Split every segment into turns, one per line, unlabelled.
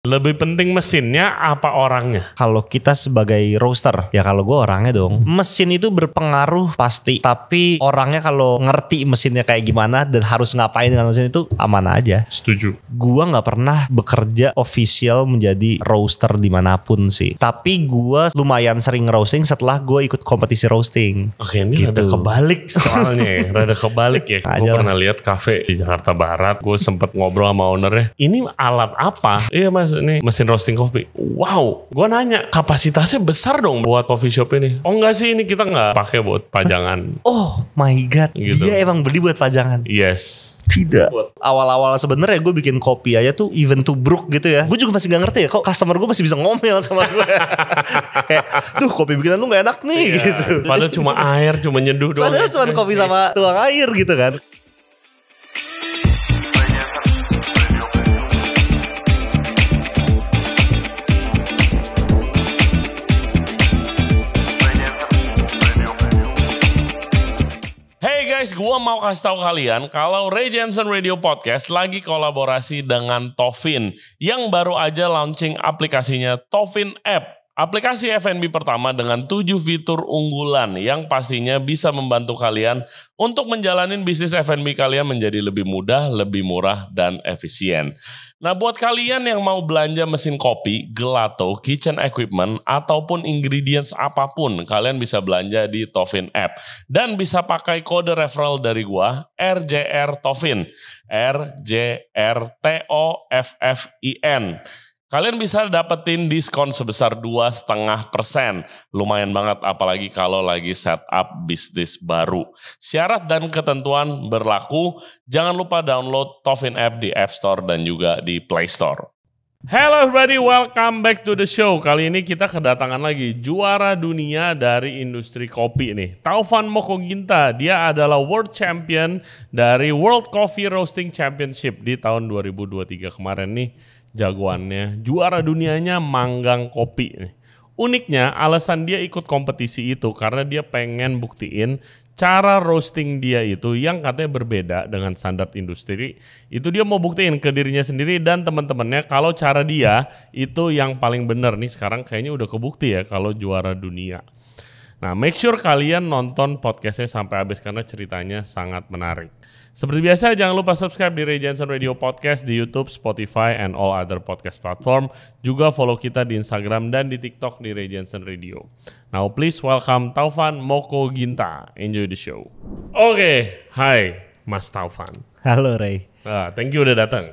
Lebih penting mesinnya apa orangnya?
Kalau kita sebagai roaster, ya kalau gue orangnya dong. Mesin itu berpengaruh pasti, tapi orangnya kalau ngerti mesinnya kayak gimana dan harus ngapain dengan mesin itu aman aja.
Setuju.
Gue nggak pernah bekerja official menjadi roaster dimanapun sih. Tapi gue lumayan sering roasting setelah gue ikut kompetisi roasting.
Oke, ini
Gitu.
rada kebalik soalnya ya. Rada kebalik ya. Gue
Aja lah.
pernah lihat kafe di Jakarta Barat. Gue sempet ngobrol sama ownernya. Ini alat apa? Iya mas, ini mesin roasting kopi. Wow, gue nanya kapasitasnya besar dong buat coffee shop ini. Oh enggak sih, ini kita nggak pakai buat pajangan.
Oh my god,
Gitu.
dia emang beli buat pajangan.
Yes.
Tidak. Awal-awal sebenarnya gue bikin kopi aja tuh even tubruk gitu ya. Gue juga masih gak ngerti ya kok customer gue masih bisa ngomel sama gue. Kayak, duh kopi bikinan lu gak enak nih gitu.
Padahal cuma air, cuma nyeduh doang.
Padahal cuma kopi sama tuang air gitu kan.
Hey guys, gua mau kasih tahu kalian kalau Ray Jensen Radio Podcast lagi kolaborasi dengan Toffin yang baru aja launching aplikasinya Toffin App. Aplikasi F&B pertama dengan 7 fitur unggulan yang pastinya bisa membantu kalian untuk menjalani bisnis F&B kalian menjadi lebih mudah, lebih murah, dan efisien. Nah, buat kalian yang mau belanja mesin kopi, gelato, kitchen equipment, ataupun ingredients apapun, kalian bisa belanja di Toffin App. Dan bisa pakai kode referral dari gua, RJR Toffin, RJRTOFFIN. Kalian bisa dapetin diskon sebesar 2,5%. Lumayan banget apalagi kalau lagi setup bisnis baru. Syarat dan ketentuan berlaku. Jangan lupa download Toffin App di App Store dan juga di Play Store. Hello everybody, welcome back to the show. Kali ini kita kedatangan lagi juara dunia dari industri kopi nih. Taufan Mokoginta, dia adalah World Champion dari World Coffee Roasting Championship di tahun 2023 kemarin nih. Jagoannya, juara dunianya manggang kopi nih. Uniknya alasan dia ikut kompetisi itu karena dia pengen buktiin cara roasting dia itu yang katanya berbeda dengan standar industri. Itu dia mau buktiin ke dirinya sendiri dan teman-temannya kalau cara dia itu yang paling benar nih. Sekarang kayaknya udah kebukti ya kalau juara dunia. Nah, make sure kalian nonton podcastnya sampai habis karena ceritanya sangat menarik. Seperti biasa, jangan lupa subscribe di Ray Jensen Radio Podcast di YouTube, Spotify, and all other podcast platform. Juga follow kita di Instagram dan di TikTok di Ray Jensen Radio. Now, please welcome Taufan Mokoginta. Enjoy the show. Oke, hai Mas Taufan.
Halo Ray.
Thank you udah datang.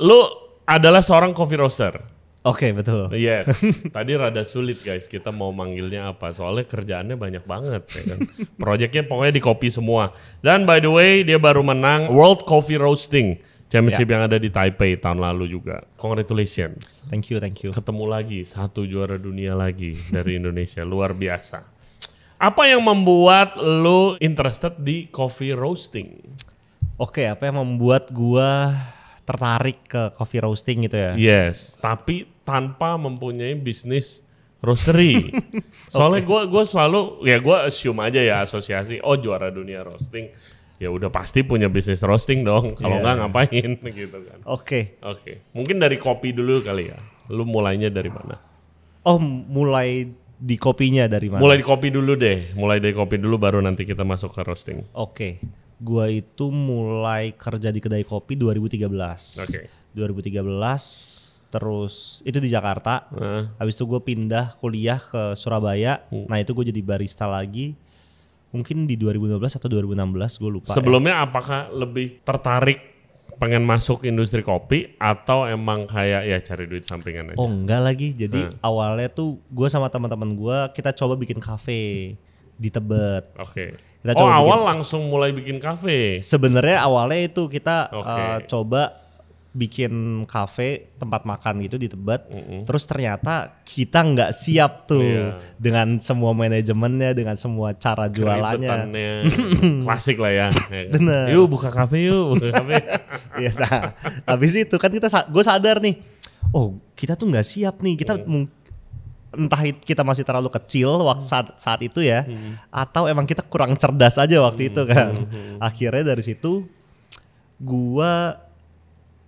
Lu adalah seorang coffee roaster.
Oke, betul.
Yes, tadi rada sulit guys, kita mau manggilnya apa, soalnya kerjaannya banyak banget ya kan. Projectnya pokoknya di kopi semua. Dan by the way, dia baru menang World Coffee Roasting Championship yang ada di Taipei tahun lalu juga. Congratulations.
Thank you.
Ketemu lagi, satu juara dunia lagi dari Indonesia, luar biasa. Apa yang membuat lo interested di coffee roasting?
Oke, apa yang membuat gua tertarik ke coffee roasting gitu ya?
Yes, tapi tanpa mempunyai bisnis roastery. Soalnya gue selalu, ya gue assume aja ya asosiasi, oh juara dunia roasting, ya udah pasti punya bisnis roasting dong. Kalau nggak ngapain gitu kan?
Oke.
Mungkin dari kopi dulu kali ya. Lu mulainya dari mana?
Oh, mulai di kopinya dari mana?
Mulai di kopi dulu deh. Mulai dari kopi dulu baru nanti kita masuk ke roasting.
Oke. Gua itu mulai kerja di kedai kopi 2013.
Oke.
2013 terus itu di Jakarta. Habis itu gue pindah kuliah ke Surabaya. Nah itu gue jadi barista lagi. Mungkin di 2015 atau 2016 gue lupa.
Sebelumnya apakah lebih tertarik pengen masuk industri kopi atau emang kayak ya cari duit sampingan aja?
Oh enggak lagi. Jadi awalnya tuh gue sama teman-teman gue kita coba bikin kafe di Tebet.
Oke.
Kita
awal langsung mulai bikin kafe.
Sebenarnya awalnya itu kita coba bikin kafe tempat makan gitu di Tebet. Terus ternyata kita nggak siap tuh dengan semua manajemennya, dengan semua cara jualannya.
Klasik lah ya.
Bener.
Yuk buka kafe yuk.
Ya, nah, habis itu kan gue sadar nih, oh kita tuh nggak siap nih. Kita entah kita masih terlalu kecil waktu saat itu ya, atau emang kita kurang cerdas aja waktu itu kan. Akhirnya dari situ gua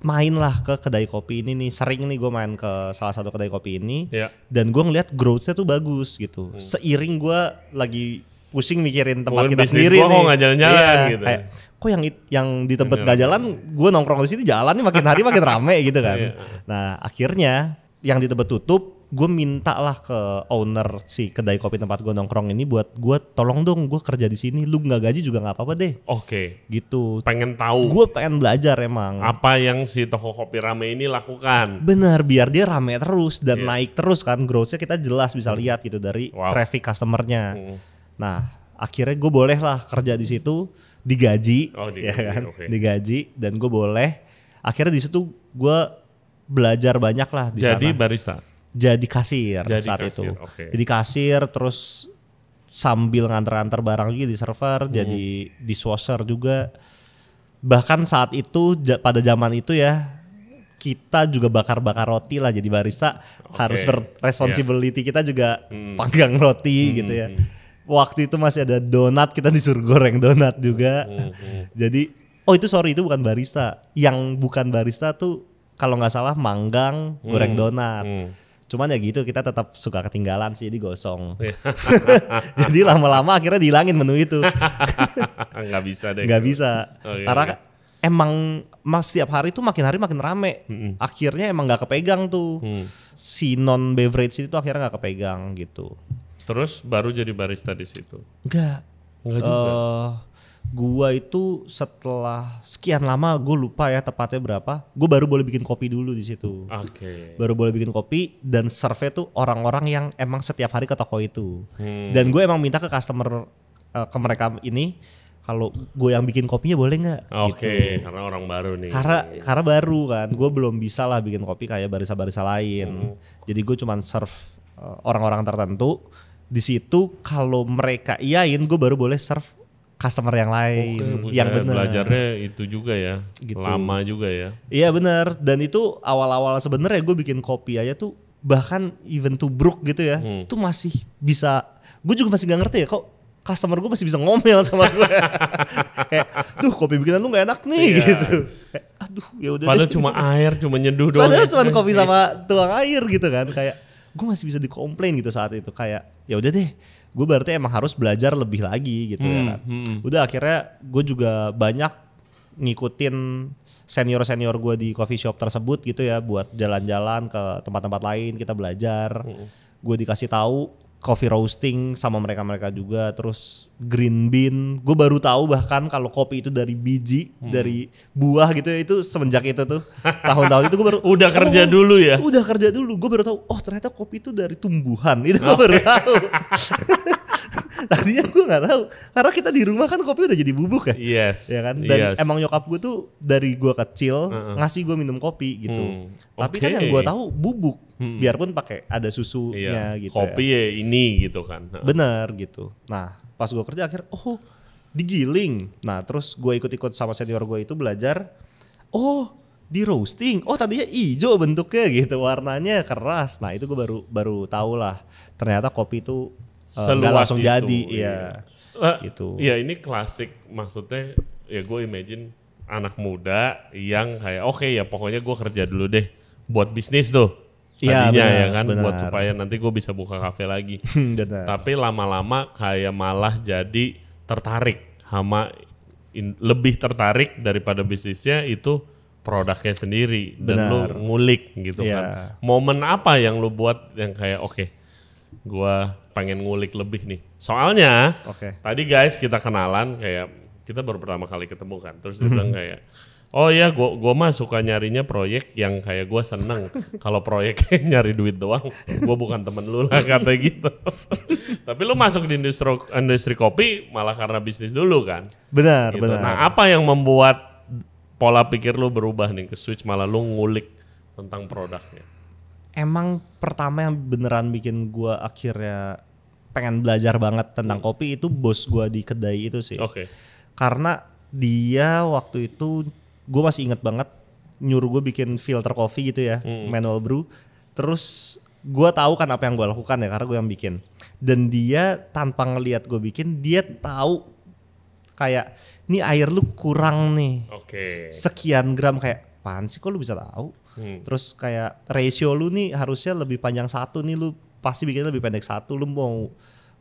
main lah ke kedai kopi ini nih, sering nih gue main ke salah satu kedai kopi ini, dan gue ngeliat growth-nya tuh bagus gitu. Seiring gue lagi pusing mikirin tempat kita sendiri nih,
kok nggak jalan-jalan gitu.
Kayak, kok yang di tempat gak jalan, gue nongkrong di sini jalan nih makin hari makin rame gitu kan. Nah akhirnya yang di tempat tutup, gue minta lah ke owner si kedai kopi tempat gue nongkrong ini buat gue tolong dong gue kerja di sini, lu nggak gaji juga nggak apa-apa deh. Gitu.
Pengen tahu.
Gue pengen belajar emang.
Apa yang si toko kopi rame ini lakukan?
Bener, biar dia rame terus dan naik terus kan, growth-nya kita jelas bisa lihat gitu dari traffic customer-nya. Nah akhirnya gue boleh lah kerja di situ, digaji, ya kan, digaji dan gue boleh. Akhirnya di situ gue belajar banyak lah di sana.
Jadi barista.
Jadi kasir saat itu. Jadi kasir terus sambil nganter-nganter barang juga di server, jadi dishwasher juga. Bahkan saat itu pada zaman itu ya kita juga bakar-bakar roti lah jadi barista, harus responsibility kita juga panggang roti gitu ya. Waktu itu masih ada donat, kita disuruh goreng donat juga. Jadi itu bukan barista. Yang bukan barista tuh kalau nggak salah manggang, goreng donat. Cuman ya gitu, kita tetap suka ketinggalan sih, jadi gosong. Jadi lama-lama akhirnya dihilangin menu itu.
Nggak bisa deh.
Nggak bisa. Karena emang setiap hari tuh makin hari makin rame. Akhirnya emang nggak kepegang tuh. Si non beverage itu akhirnya nggak kepegang gitu.
Terus baru jadi barista di situ?
Enggak juga. Gua itu setelah sekian lama, gue lupa ya tepatnya berapa, gue baru boleh bikin kopi dulu di situ. Baru boleh bikin kopi dan serve tuh orang-orang yang emang setiap hari ke toko itu. Dan gue emang minta ke customer, ke mereka ini, kalau gue yang bikin kopinya boleh nggak?
Gitu. Karena orang baru nih.
Karena baru kan, gue belum bisa lah bikin kopi kayak barista-barista lain. Jadi gue cuman serve orang-orang tertentu. Di situ kalau mereka iyain, gue baru boleh serve customer yang lain. Yang benar.
Belajarnya itu juga ya, gitu. Lama juga ya.
Iya benar. Dan itu awal-awal sebenarnya gue bikin kopi aja tuh, bahkan even tubruk gitu ya, tuh masih bisa. Gue juga masih gak ngerti ya, kok customer gue masih bisa ngomel sama gue. Kayak, duh kopi bikinan lu gak enak nih gitu. Kayak, aduh ya udah.
Padahal cuma air, cuma nyeduh doang.
Padahal cuma kopi sama tuang air gitu kan. Kayak gue masih bisa dikomplain gitu saat itu. Kayak ya udah deh, gue berarti emang harus belajar lebih lagi gitu ya kan. Udah akhirnya gue juga banyak ngikutin senior-senior gue di coffee shop tersebut gitu ya, buat jalan-jalan ke tempat-tempat lain, kita belajar. Gue dikasih tahu coffee roasting sama mereka-mereka juga, terus green bean. Gue baru tahu bahkan kalau kopi itu dari biji, dari buah gitu ya, itu semenjak itu tuh tahun-tahun itu gue baru
udah kerja dulu ya.
Udah kerja dulu. Gue baru tahu, oh ternyata kopi itu dari tumbuhan. Itu gue baru tahu. Tadinya gue nggak tahu, karena kita di rumah kan kopi udah jadi bubuk ya. Ya kan. Dan emang nyokap gue tuh dari gue kecil ngasih gue minum kopi gitu. Tapi kan yang gue tahu bubuk, biarpun pakai ada susunya gitu.
Kopi ya ini gitu kan.
Bener gitu. Nah pas gue kerja akhirnya digiling. Nah terus gue ikut-ikut sama senior gue itu belajar. Di roasting. Tadinya hijau bentuknya gitu, warnanya keras. Nah itu gue baru tahu lah. Ternyata kopi itu nggak langsung itu, jadi. Gitu.
Ya ini klasik, maksudnya ya gue imagine anak muda yang kayak ya pokoknya gue kerja dulu deh buat bisnis tuh. Tadinya ya kan, buat supaya nanti gue bisa buka kafe lagi. Tapi lama-lama kayak malah jadi tertarik sama lebih tertarik daripada bisnisnya itu produknya sendiri. Dan lu ngulik gitu kan. Momen apa yang lu buat yang kayak gue pengen ngulik lebih nih. Soalnya tadi guys kita kenalan, kayak kita baru pertama kali ketemu kan. Terus dia bilang kayak, gue mah suka nyarinya proyek yang kayak gue seneng. Kalau proyeknya nyari duit doang, gue bukan temen lu lah kata gitu. Tapi lu masuk di industri kopi malah karena bisnis dulu kan.
Benar.
Nah apa yang membuat pola pikir lu berubah nih ke switch malah lu ngulik tentang produknya?
Emang pertama yang beneran bikin gue akhirnya pengen belajar banget tentang kopi itu bos gue di kedai itu sih. Karena dia waktu itu gue masih inget banget nyuruh gue bikin filter coffee gitu ya, manual brew. Terus gue tahu kan apa yang gue lakukan ya, karena gue yang bikin. Dan dia tanpa ngelihat gue bikin, dia tahu kayak ini air lu kurang nih. Sekian gram, kayak apaan sih kok lu bisa tahu? Terus kayak ratio lu nih harusnya lebih panjang 1 nih, lu pasti bikinnya lebih pendek 1, lu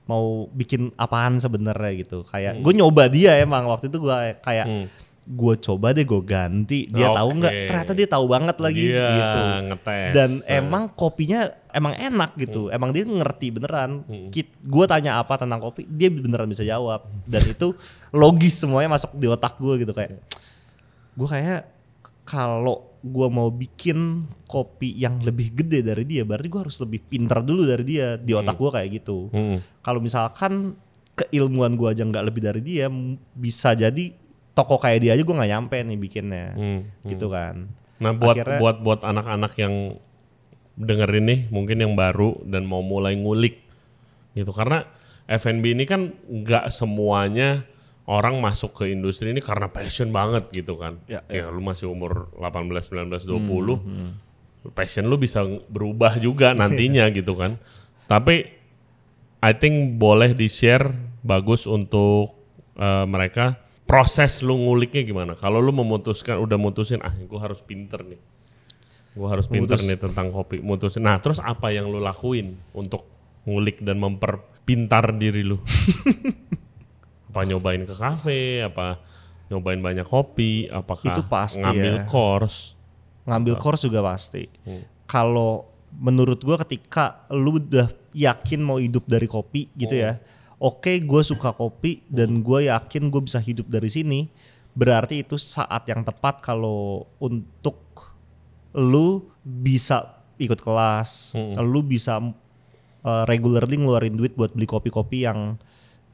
mau bikin apaan sebenarnya gitu. Kayak gue nyoba dia emang waktu itu gue kayak gue coba deh gue ganti, dia tahu nggak? Ternyata dia tahu banget lagi gitu.
Ngetes.
Dan emang kopinya emang enak gitu, emang dia ngerti beneran. Gue tanya apa tentang kopi, dia beneran bisa jawab. Dan itu logis semuanya masuk di otak gue gitu. Kayak gue kayak kalau gue mau bikin kopi yang lebih gede dari dia, berarti gue harus lebih pintar dulu dari dia. Di otak gue kayak gitu. Kalau misalkan keilmuan gue aja nggak lebih dari dia, bisa jadi toko kayak dia aja gue nggak nyampe nih bikinnya, gitu kan.
Nah buat anak-anak yang dengerin nih, mungkin yang baru dan mau mulai ngulik, gitu. Karena F&B ini kan nggak semuanya orang masuk ke industri ini karena passion banget gitu kan. Ya lu masih umur 18, 19, 20, passion lu bisa berubah juga nantinya gitu kan. Tapi I think boleh di-share, bagus untuk mereka. Proses lu nguliknya gimana? Kalau lu udah mutusin, gue harus pinter nih. Gue harus pinter nih tentang kopi, mutusin. Nah terus apa yang lu lakuin untuk ngulik dan memperpintar diri lu? Apa nyobain ke kafe, apa nyobain banyak kopi, apakah
itu pasti
ngambil course?
Ngambil course juga pasti. Kalau menurut gue ketika lu udah yakin mau hidup dari kopi gitu ya, oke, gue suka kopi dan gue yakin gue bisa hidup dari sini. Berarti itu saat yang tepat kalau untuk lu bisa ikut kelas, lu bisa regularly ngeluarin duit buat beli kopi-kopi yang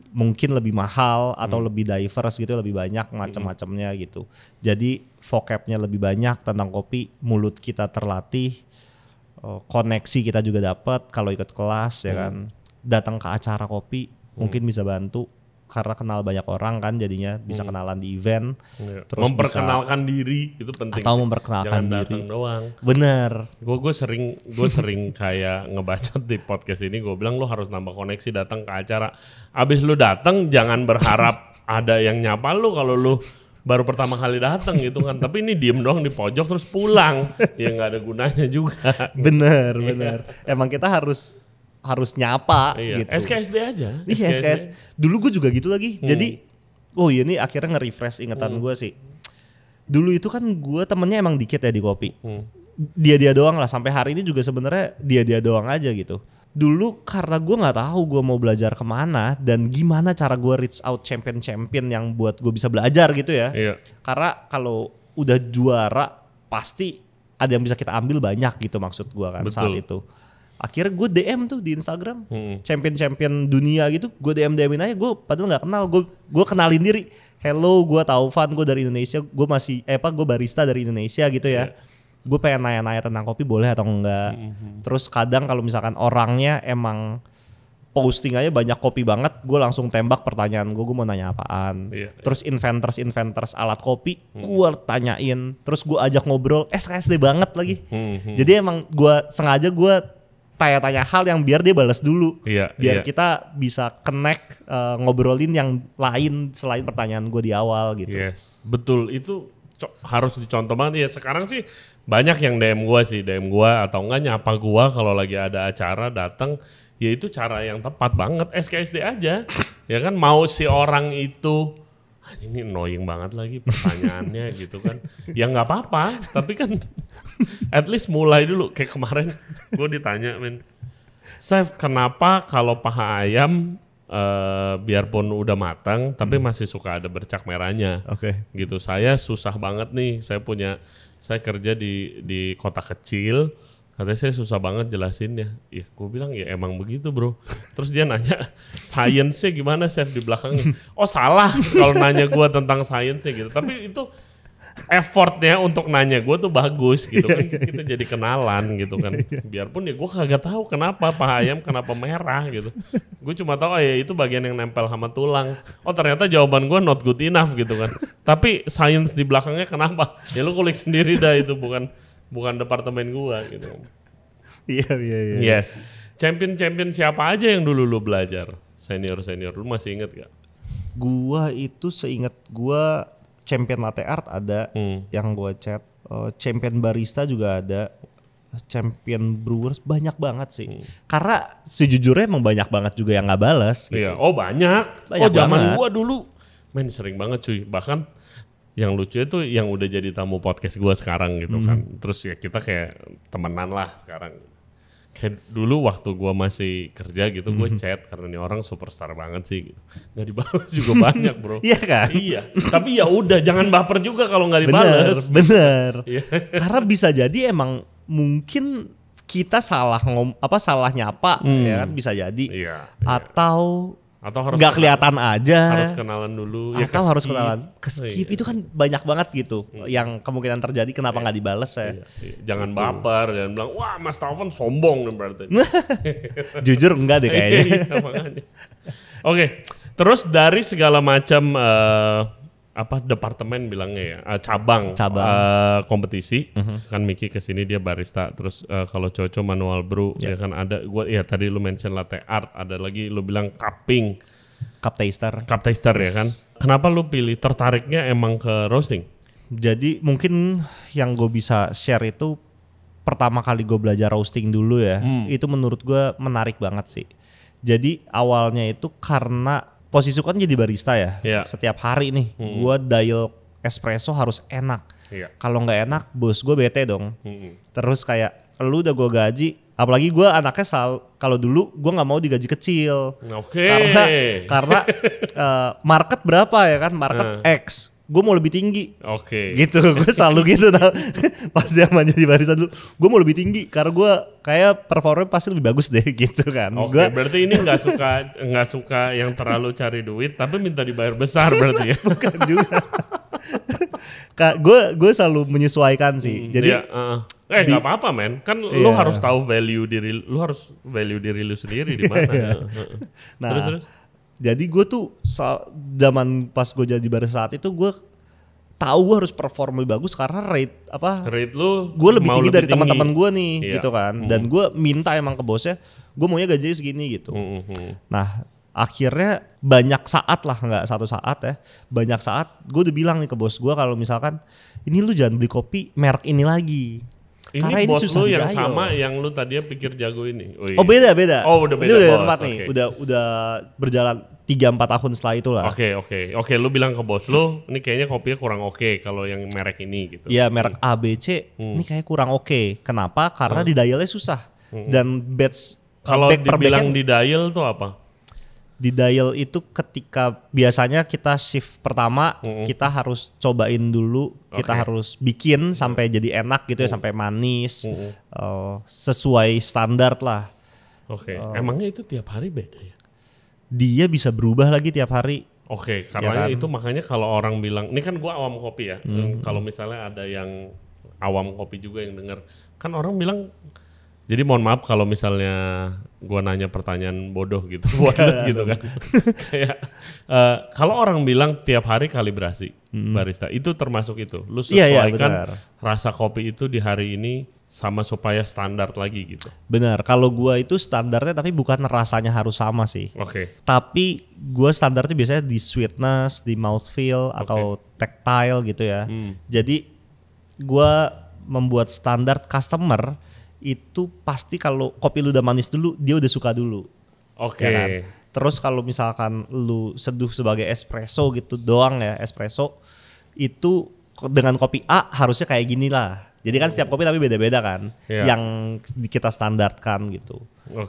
mungkin lebih mahal atau lebih diverse gitu, lebih banyak macam-macamnya gitu. Jadi vocabnya lebih banyak tentang kopi, mulut kita terlatih, koneksi kita juga dapat kalau ikut kelas ya kan. Datang ke acara kopi mungkin bisa bantu karena kenal banyak orang kan, jadinya bisa kenalan di event. Terus
memperkenalkan diri itu penting.
Atau memperkenalkan
jangan
diri.
Datang doang.
Bener.
Gue sering kayak ngebacot di podcast ini, gue bilang lu harus nambah koneksi datang ke acara. Abis lu datang jangan berharap ada yang nyapa lu kalau lu baru pertama kali datang gitu kan. Tapi ini diem doang di pojok terus pulang. Ya nggak ada gunanya juga.
Bener. Emang kita harus nyapa gitu.
SKSD aja.
Iya SKS. Dulu gue juga gitu lagi. Jadi ini akhirnya nge-refresh ingatan gue sih. Dulu itu kan gue temennya emang dikit ya di kopi. Dia doang lah, sampai hari ini juga sebenarnya dia doang aja gitu. Dulu karena gue nggak tahu gue mau belajar kemana dan gimana cara gue reach out champion yang buat gue bisa belajar gitu ya. Karena kalau udah juara pasti ada yang bisa kita ambil banyak gitu, maksud gue kan. Betul. Saat itu akhirnya gue DM tuh di Instagram champion dunia gitu, gue DM-in aja, gue padahal nggak kenal, gue kenalin diri, hello gue Taufan, gue dari Indonesia, gue gue barista dari Indonesia gitu ya. Gue pengen nanya-nanya tentang kopi boleh atau enggak. Terus kadang kalau misalkan orangnya emang posting aja banyak kopi banget, gue langsung tembak pertanyaan gue mau nanya apaan. Terus inventors alat kopi gue tanyain, terus gue ajak ngobrol, SKSD banget lagi. Jadi emang gue sengaja gue tanya-tanya hal yang biar dia balas dulu, biar kita bisa connect, ngobrolin yang lain selain pertanyaan gue di awal gitu.
Yes, betul, itu harus dicontoh banget ya. Sekarang sih banyak yang DM gue atau enggak nyapa gue kalau lagi ada acara datang, ya itu cara yang tepat banget, SKSD aja. Ya kan, mau si orang itu ini annoying banget lagi pertanyaannya gitu kan. Ya nggak apa-apa, tapi kan at least mulai dulu. Kayak kemarin gue ditanya, Chef, kenapa kalau paha ayam biarpun udah matang tapi masih suka ada bercak merahnya? Gitu. Saya susah banget nih, saya kerja di kota kecil. Katanya saya susah banget jelasinnya. Ya gue bilang ya emang begitu bro. Terus dia nanya science-nya gimana Chef di belakangnya. Oh salah kalau nanya gue tentang science-nya gitu. Tapi itu effortnya untuk nanya gue tuh bagus gitu kan. Kita jadi kenalan gitu kan. Biarpun ya gue kagak tahu kenapa paha ayam kenapa merah gitu. Gue cuma tahu ya itu bagian yang nempel sama tulang. Oh ternyata jawaban gue not good enough gitu kan. Tapi science di belakangnya kenapa? Ya lu kulik sendiri dah, itu bukan departemen gua gitu.
Iya.
Yes. Champion siapa aja yang dulu lu belajar? Senior lu masih inget gak?
Gua itu seinget gua champion latte art ada yang gua chat. Champion Barista juga ada, Champion Brewers, banyak banget sih. Karena sejujurnya emang banyak banget juga yang nggak balas. Gitu.
Iya, banyak zaman gua dulu, sering banget cuy. Bahkan yang lucu itu yang udah jadi tamu podcast gua sekarang gitu kan. Terus ya kita kayak temenan lah sekarang. Kayak dulu waktu gue masih kerja gitu, gue chat karena ini orang superstar banget sih gitu. Gak dibalas juga banyak bro.
Iya kan?
Iya, tapi ya udah jangan baper juga kalau gak dibalas.
Bener. Karena bisa jadi emang mungkin kita salah salah nyapa ya kan, bisa jadi.
Iya.
Atau
harus
nggak kelihatan aja.
Harus kenalan dulu.
Atau harus kenalan. Skip itu kan banyak banget gitu. Yang kemungkinan terjadi kenapa nggak dibales ya.
Jangan baper, jangan bilang wah Mas Taufan sombong berarti.
Jujur enggak deh kayaknya.
Oke, terus dari segala macam departemen bilangnya ya, cabang. Kompetisi. Kan Miki kesini dia barista, terus kalau Coco manual brew, ya kan ada. Tadi lu mention latte art, ada lagi lu bilang cupping,
cup taster
ya kan. Kenapa lu pilih, tertariknya emang ke roasting?
Jadi mungkin yang gue bisa share itu, pertama kali gue belajar roasting dulu ya, itu menurut gue menarik banget sih. Jadi awalnya itu karena posisi kan jadi barista ya, setiap hari nih gue dial espresso harus enak. Kalau nggak enak bos gue bete dong. Terus kayak lu udah gue gaji, apalagi gue anaknya kalau dulu gue nggak mau digaji kecil. Karena market berapa ya kan, market X. Gue mau lebih tinggi, gitu. Gue selalu gitu tau. Pas zaman jadi barista dulu, gue mau lebih tinggi karena gue kayak performanya pasti lebih bagus deh, gitu kan.
Berarti ini nggak suka yang terlalu cari duit, tapi minta dibayar besar berarti ya?
Bukan juga. Gue selalu menyesuaikan sih. Jadi
nggak apa-apa men, kan lu harus tahu value diri lu sendiri di mana. Terus.
Jadi gue tuh zaman pas gue jadi barista saat itu, gue tahu gue harus perform lebih bagus karena rate
lu
gue lebih tinggi dari teman-teman gue nih, gitu kan. Dan gue minta emang ke bosnya, gue maunya gajinya segini gitu. Nah akhirnya banyak saat lah, nggak satu saat ya, banyak saat gue udah bilang nih ke bos gue kalau misalkan ini lu jangan beli kopi merek ini lagi.
Ini karena bos ini lu yang sama yang lu tadinya pikir jago ini?
Beda.
Udah beda.
Ini udah tempat nih, udah berjalan 3-4 tahun setelah itulah.
Oke, lu bilang ke bos lu, ini kayaknya kopinya kurang oke kalau yang merek ini gitu.
Iya, merek A, B, C, ini kayak kurang oke. Kenapa? Karena di dialnya susah. Dan batch
kalau dibilang di dial tuh apa?
Di dial itu ketika biasanya kita shift pertama, kita harus cobain dulu, kita harus bikin sampai jadi enak gitu ya, sampai manis, sesuai standar lah.
Emangnya itu tiap hari beda ya?
Dia bisa berubah lagi tiap hari.
Karena ya kan? Itu makanya kalau orang bilang, ini kan gua awam kopi ya, kalau misalnya ada yang awam kopi juga yang denger, kan orang bilang, jadi mohon maaf kalau misalnya gua nanya pertanyaan bodoh gitu buat gitu kan. Kayak kalau orang bilang tiap hari kalibrasi barista, itu termasuk itu. Lu sesuaikan rasa kopi itu di hari ini sama supaya standar lagi gitu.
Benar, kalau gua itu standarnya tapi bukan rasanya harus sama sih. Tapi gua standarnya biasanya di sweetness, di mouthfeel atau tactile gitu ya. Jadi gua membuat standar customer itu pasti kalau kopi lu udah manis dulu, dia udah suka dulu. Ya kan? Terus kalau misalkan lu seduh sebagai espresso gitu doang ya, espresso itu dengan kopi A harusnya kayak gini lah. Jadi kan setiap kopi tapi beda-beda kan, yang kita standarkan gitu.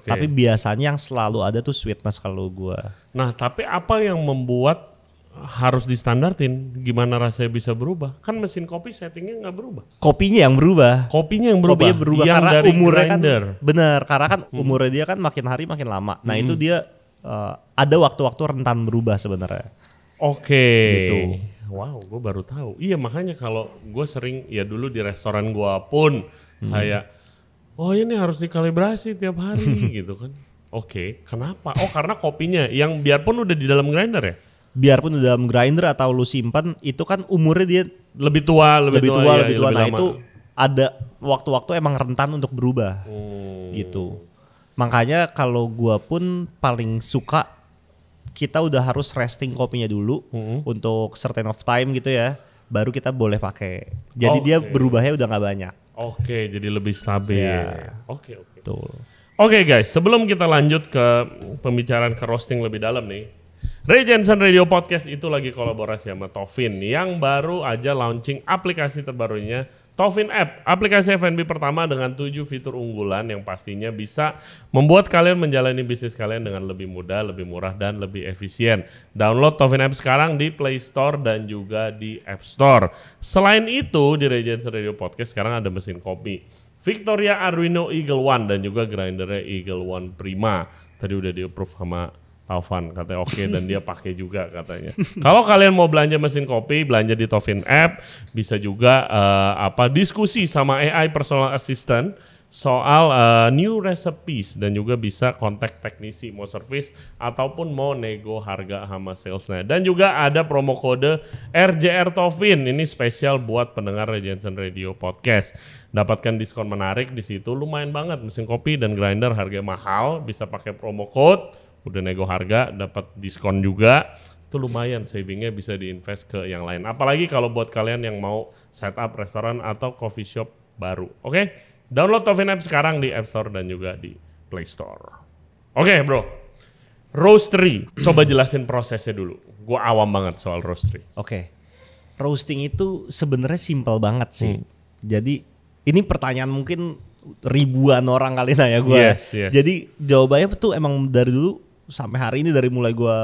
Tapi biasanya yang selalu ada tuh sweetness kalau gua.
Nah, tapi apa yang membuat harus distandartin? Gimana rasanya bisa berubah? Kan mesin kopi settingnya nggak berubah.
Kopinya yang berubah.
Kopinya yang
berubah yang karena
dari
umurnya
grinder.
Kan benar, karena kan umurnya dia kan makin hari makin lama. Nah itu dia ada waktu-waktu rentan berubah sebenarnya. Gitu.
Wow, gue baru tahu. Iya makanya kalau gue sering ya dulu di restoran gue pun kayak, ini harus dikalibrasi tiap hari gitu kan. Kenapa? Karena kopinya yang biarpun udah di dalam grinder ya.
Biarpun di dalam grinder atau lu simpan, itu kan umurnya dia
lebih tua.
Nah itu ada waktu-waktu emang rentan untuk berubah gitu. Makanya kalau gua pun paling suka kita udah harus resting kopinya dulu untuk certain of time gitu ya. baru kita boleh pakai. Jadi dia berubahnya udah nggak banyak.
Oke, jadi lebih stabil. Oke.
Betul.
Oke guys, sebelum kita lanjut ke pembicaraan ke roasting lebih dalam nih, Ray Jensen Radio Podcast itu lagi kolaborasi sama Tofin yang baru aja launching aplikasi terbarunya, Tofin App, aplikasi F&B pertama dengan 7 fitur unggulan yang pastinya bisa membuat kalian menjalani bisnis kalian dengan lebih mudah, lebih murah, dan lebih efisien. Download Tofin App sekarang di Play Store dan juga di App Store. Selain itu, di Ray Jensen Radio Podcast sekarang ada mesin kopi Victoria Arduino Eagle One dan juga grindernya Eagle One Prima. Tadi udah di-approve sama Taufan, katanya oke dan dia pakai juga katanya. Kalau kalian mau belanja mesin kopi, belanja di Tofin App, bisa juga diskusi sama AI personal assistant soal new recipes dan juga bisa kontak teknisi mau service ataupun mau nego harga sama salesnya. Dan juga ada promo kode RJR Tofin, ini spesial buat pendengar Ray Jensen Radio Podcast. Dapatkan diskon menarik di situ, lumayan banget, mesin kopi dan grinder harganya mahal, bisa pakai promo code, udah nego harga dapat diskon juga. Itu lumayan, savingnya bisa diinvest ke yang lain. Apalagi kalau buat kalian yang mau setup restoran atau coffee shop baru. Oke? Download Tofin App sekarang di App Store dan juga di Play Store. Oke, bro. Roastery, coba jelasin prosesnya dulu. Gua awam banget soal roastery.
Oke. Roasting itu sebenarnya simple banget sih. Jadi ini pertanyaan mungkin ribuan orang kali nanya gue.
Yes.
Jadi jawabannya tuh emang dari dulu sampai hari ini, dari mulai gue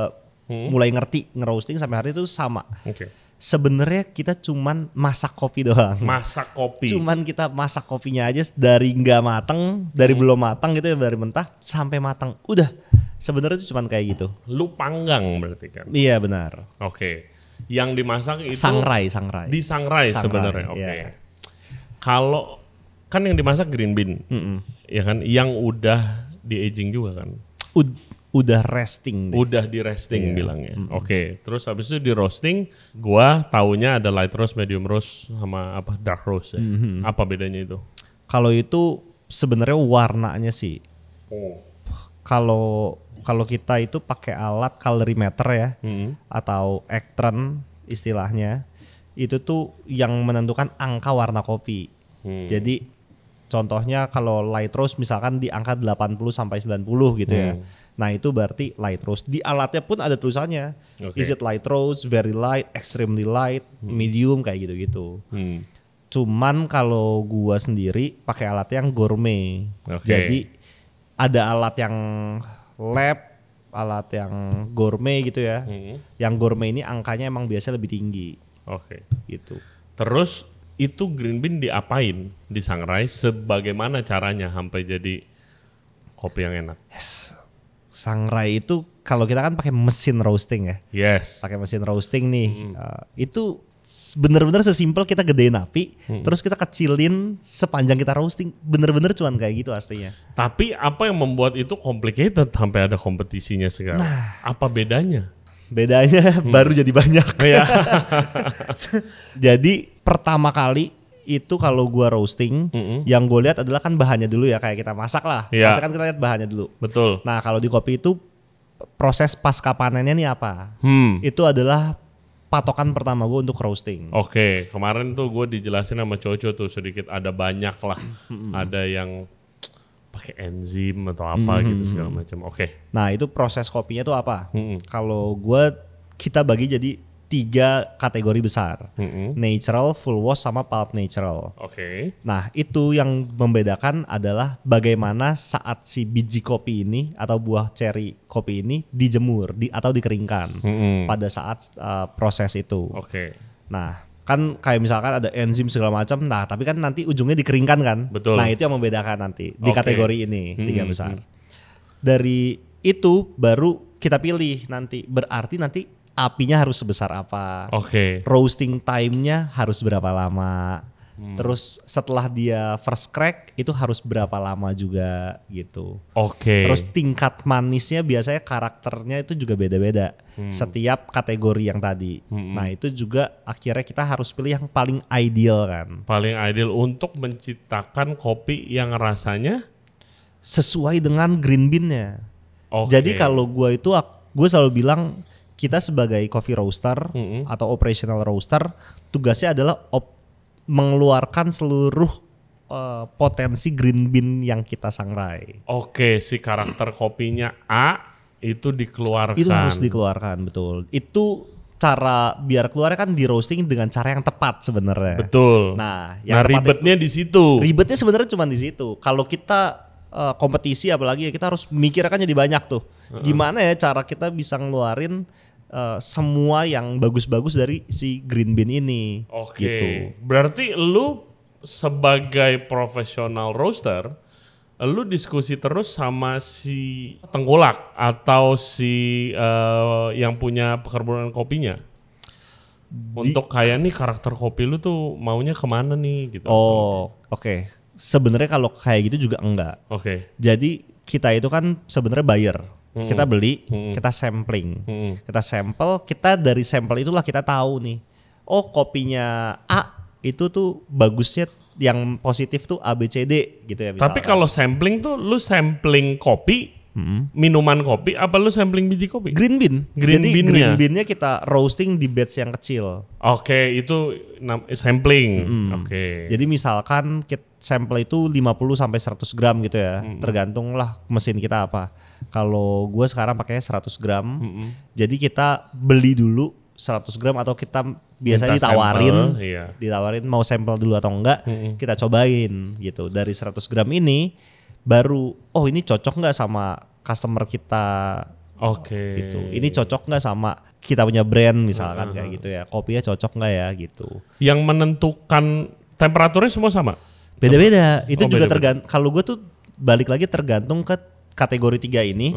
mulai ngerti ngeroasting sampai hari itu sama.
Oke.
Sebenarnya kita cuman masak kopi doang.
Masak kopi.
Cuman kita masak kopinya aja dari nggak matang, dari belum matang gitu ya, dari mentah sampai matang. Udah. Sebenarnya itu cuman kayak gitu.
Lu panggang berarti kan?
Iya benar.
Oke. Yang dimasak itu
sangrai.
Disangrai sebenarnya. Oke.
Iya.
Kalau kan yang dimasak green bean, ya kan? Yang udah di aging juga kan?
Udah resting.
Udah di resting bilangnya. Oke. Terus habis itu di roasting, gua taunya ada light roast, medium roast, sama apa dark roast ya. Apa bedanya itu?
Kalau itu sebenarnya warnanya sih. Kalau kita itu pakai alat colorimeter ya, atau Actron istilahnya, itu tuh yang menentukan angka warna kopi. Jadi contohnya kalau light roast misalkan di angka 80 sampai 90 gitu ya. Nah itu berarti light roast. Di alatnya pun ada tulisannya. Is it light roast, very light, extremely light, medium, kayak gitu-gitu. Cuman kalau gua sendiri pakai alat yang gourmet. Jadi ada alat yang lab, alat yang gourmet gitu ya. Yang gourmet ini angkanya emang biasanya lebih tinggi. Gitu. Terus
itu green bean diapain? Disangrai, sebagaimana caranya sampai jadi kopi yang enak?
Sangrai itu kalau kita kan pakai mesin roasting ya. Pakai mesin roasting nih. Itu bener-bener sesimpel kita gedein api, terus kita kecilin sepanjang kita roasting. Bener-bener cuman kayak gitu aslinya.
Tapi apa yang membuat itu complicated sampai ada kompetisinya sekarang? Apa bedanya?
Bedanya baru jadi banyak. Jadi pertama kali itu kalau gua roasting, yang gue lihat adalah kan bahannya dulu ya, kayak kita masak lah. Masak kan kita lihat bahannya dulu.
Betul.
Nah kalau di kopi itu proses pasca panennya nih apa? Itu adalah patokan pertama gue untuk roasting.
Kemarin tuh gue dijelasin sama Coco tuh sedikit, ada banyak lah. Ada yang pakai enzim atau apa gitu segala macam.
Nah itu proses kopinya tuh apa? Kalau kita bagi jadi 3 kategori besar, natural, full wash, sama pulp natural. Nah itu yang membedakan adalah bagaimana saat si biji kopi ini atau buah cherry kopi ini dijemur atau dikeringkan pada saat proses itu. Nah kan kayak misalkan ada enzim segala macam, nah tapi kan nanti ujungnya dikeringkan kan.
Betul.
Nah itu yang membedakan nanti di kategori ini 3 besar. Dari itu baru kita pilih nanti, berarti nanti apinya harus sebesar apa, roasting time-nya harus berapa lama, terus setelah dia first crack itu harus berapa lama juga gitu. Terus tingkat manisnya biasanya karakternya itu juga beda-beda setiap kategori yang tadi. Nah itu juga akhirnya kita harus pilih yang paling ideal kan.
Paling ideal untuk menciptakan kopi yang rasanya
sesuai dengan green bean-nya. Jadi kalau gue selalu bilang kita sebagai coffee roaster atau operational roaster tugasnya adalah mengeluarkan seluruh potensi green bean yang kita sangrai.
Oke, si karakter kopinya A itu dikeluarkan.
Itu harus dikeluarkan, betul. Itu cara biar keluarnya kan di roasting dengan cara yang tepat sebenarnya.
Betul.
Nah, yang
ribetnya di situ.
Ribetnya sebenarnya cuma di situ. Kalau kita kompetisi apalagi ya kita harus mikirkan jadi banyak tuh. Gimana ya cara kita bisa ngeluarin semua yang bagus-bagus dari si green bean ini.
Oke.
Gitu.
Berarti lu sebagai profesional roaster, lu diskusi terus sama si tengkulak atau si yang punya perkebunan kopinya? Untuk kayak nih karakter kopi lu tuh maunya kemana nih gitu.
Oh, oke. Sebenarnya kalau kayak gitu juga enggak.
Oke.
Jadi kita itu kan sebenarnya buyer. Kita beli, kita sampling. Kita sampel, kita dari sampel itulah kita tahu nih. Oh, kopinya A itu tuh bagusnya yang positif tuh A B C D gitu ya misalkan.
Tapi kalau sampling tuh lu sampling kopi, minuman kopi apa lu sampling biji kopi?
Green bean.
Jadi
green bean-nya kita roasting di batch yang kecil.
Oke, itu sampling. Oke.
Jadi misalkan sampel itu 50 sampai 100 gram gitu ya. Tergantung lah mesin kita apa. Kalau gue sekarang pakainya 100 gram. Jadi kita beli dulu 100 gram atau kita biasanya ditawarin, ditawarin mau sampel dulu atau enggak, kita cobain gitu. Dari 100 gram ini baru, oh ini cocok nggak sama customer kita, gitu. Ini cocok nggak sama kita punya brand misalkan kayak gitu ya. Kopinya cocok nggak ya gitu.
Yang menentukan temperaturnya semua sama?
Beda-beda. Itu juga tergantung. Kalau gue tuh balik lagi tergantung ke kategori 3 ini,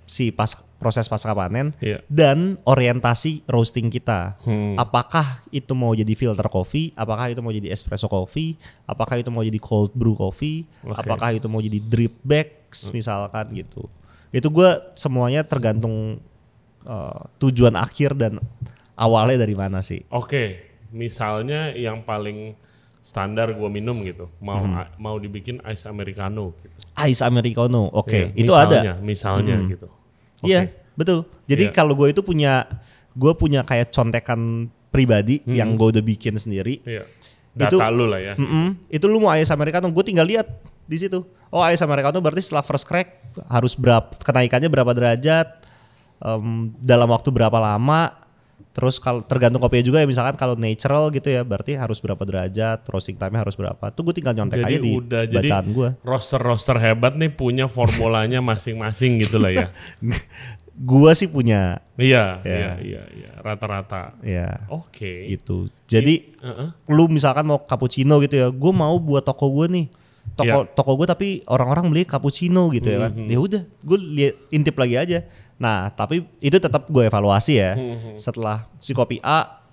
si proses pasca panen dan orientasi roasting kita. Apakah itu mau jadi filter coffee, apakah itu mau jadi espresso coffee, apakah itu mau jadi cold brew coffee, apakah itu mau jadi drip bags misalkan gitu. Itu gue semuanya tergantung tujuan akhir dan awalnya dari mana sih.
Oke, misalnya yang paling standar gue minum gitu, mau dibikin ice americano gitu.
Ice americano, oke. Itu
misalnya gitu.
Iya, betul. Jadi kalau gue itu punya kayak contekan pribadi yang gue udah bikin sendiri.
Data lu lah ya.
Itu lu mau ice americano, gue tinggal lihat di situ. Oh, ice americano berarti setelah first crack harus kenaikannya berapa derajat, dalam waktu berapa lama. Terus kalau tergantung kopinya juga ya, misalkan kalau natural gitu ya berarti harus berapa derajat, roasting time-nya harus berapa. Tuh gue tinggal nyontek aja di bacaan gue.
Roster hebat nih punya formulanya masing-masing gitu lah ya.
Gua sih punya.
Iya, rata-rata.
Iya.
Oke.
Gitu. Jadi lu misalkan mau cappuccino gitu ya, gue mau buat toko gue nih. Toko gue tapi orang-orang beli cappuccino gitu ya kan. Ya udah, gue intip lagi aja. Nah, tapi itu tetap gue evaluasi ya. Setelah si kopi A,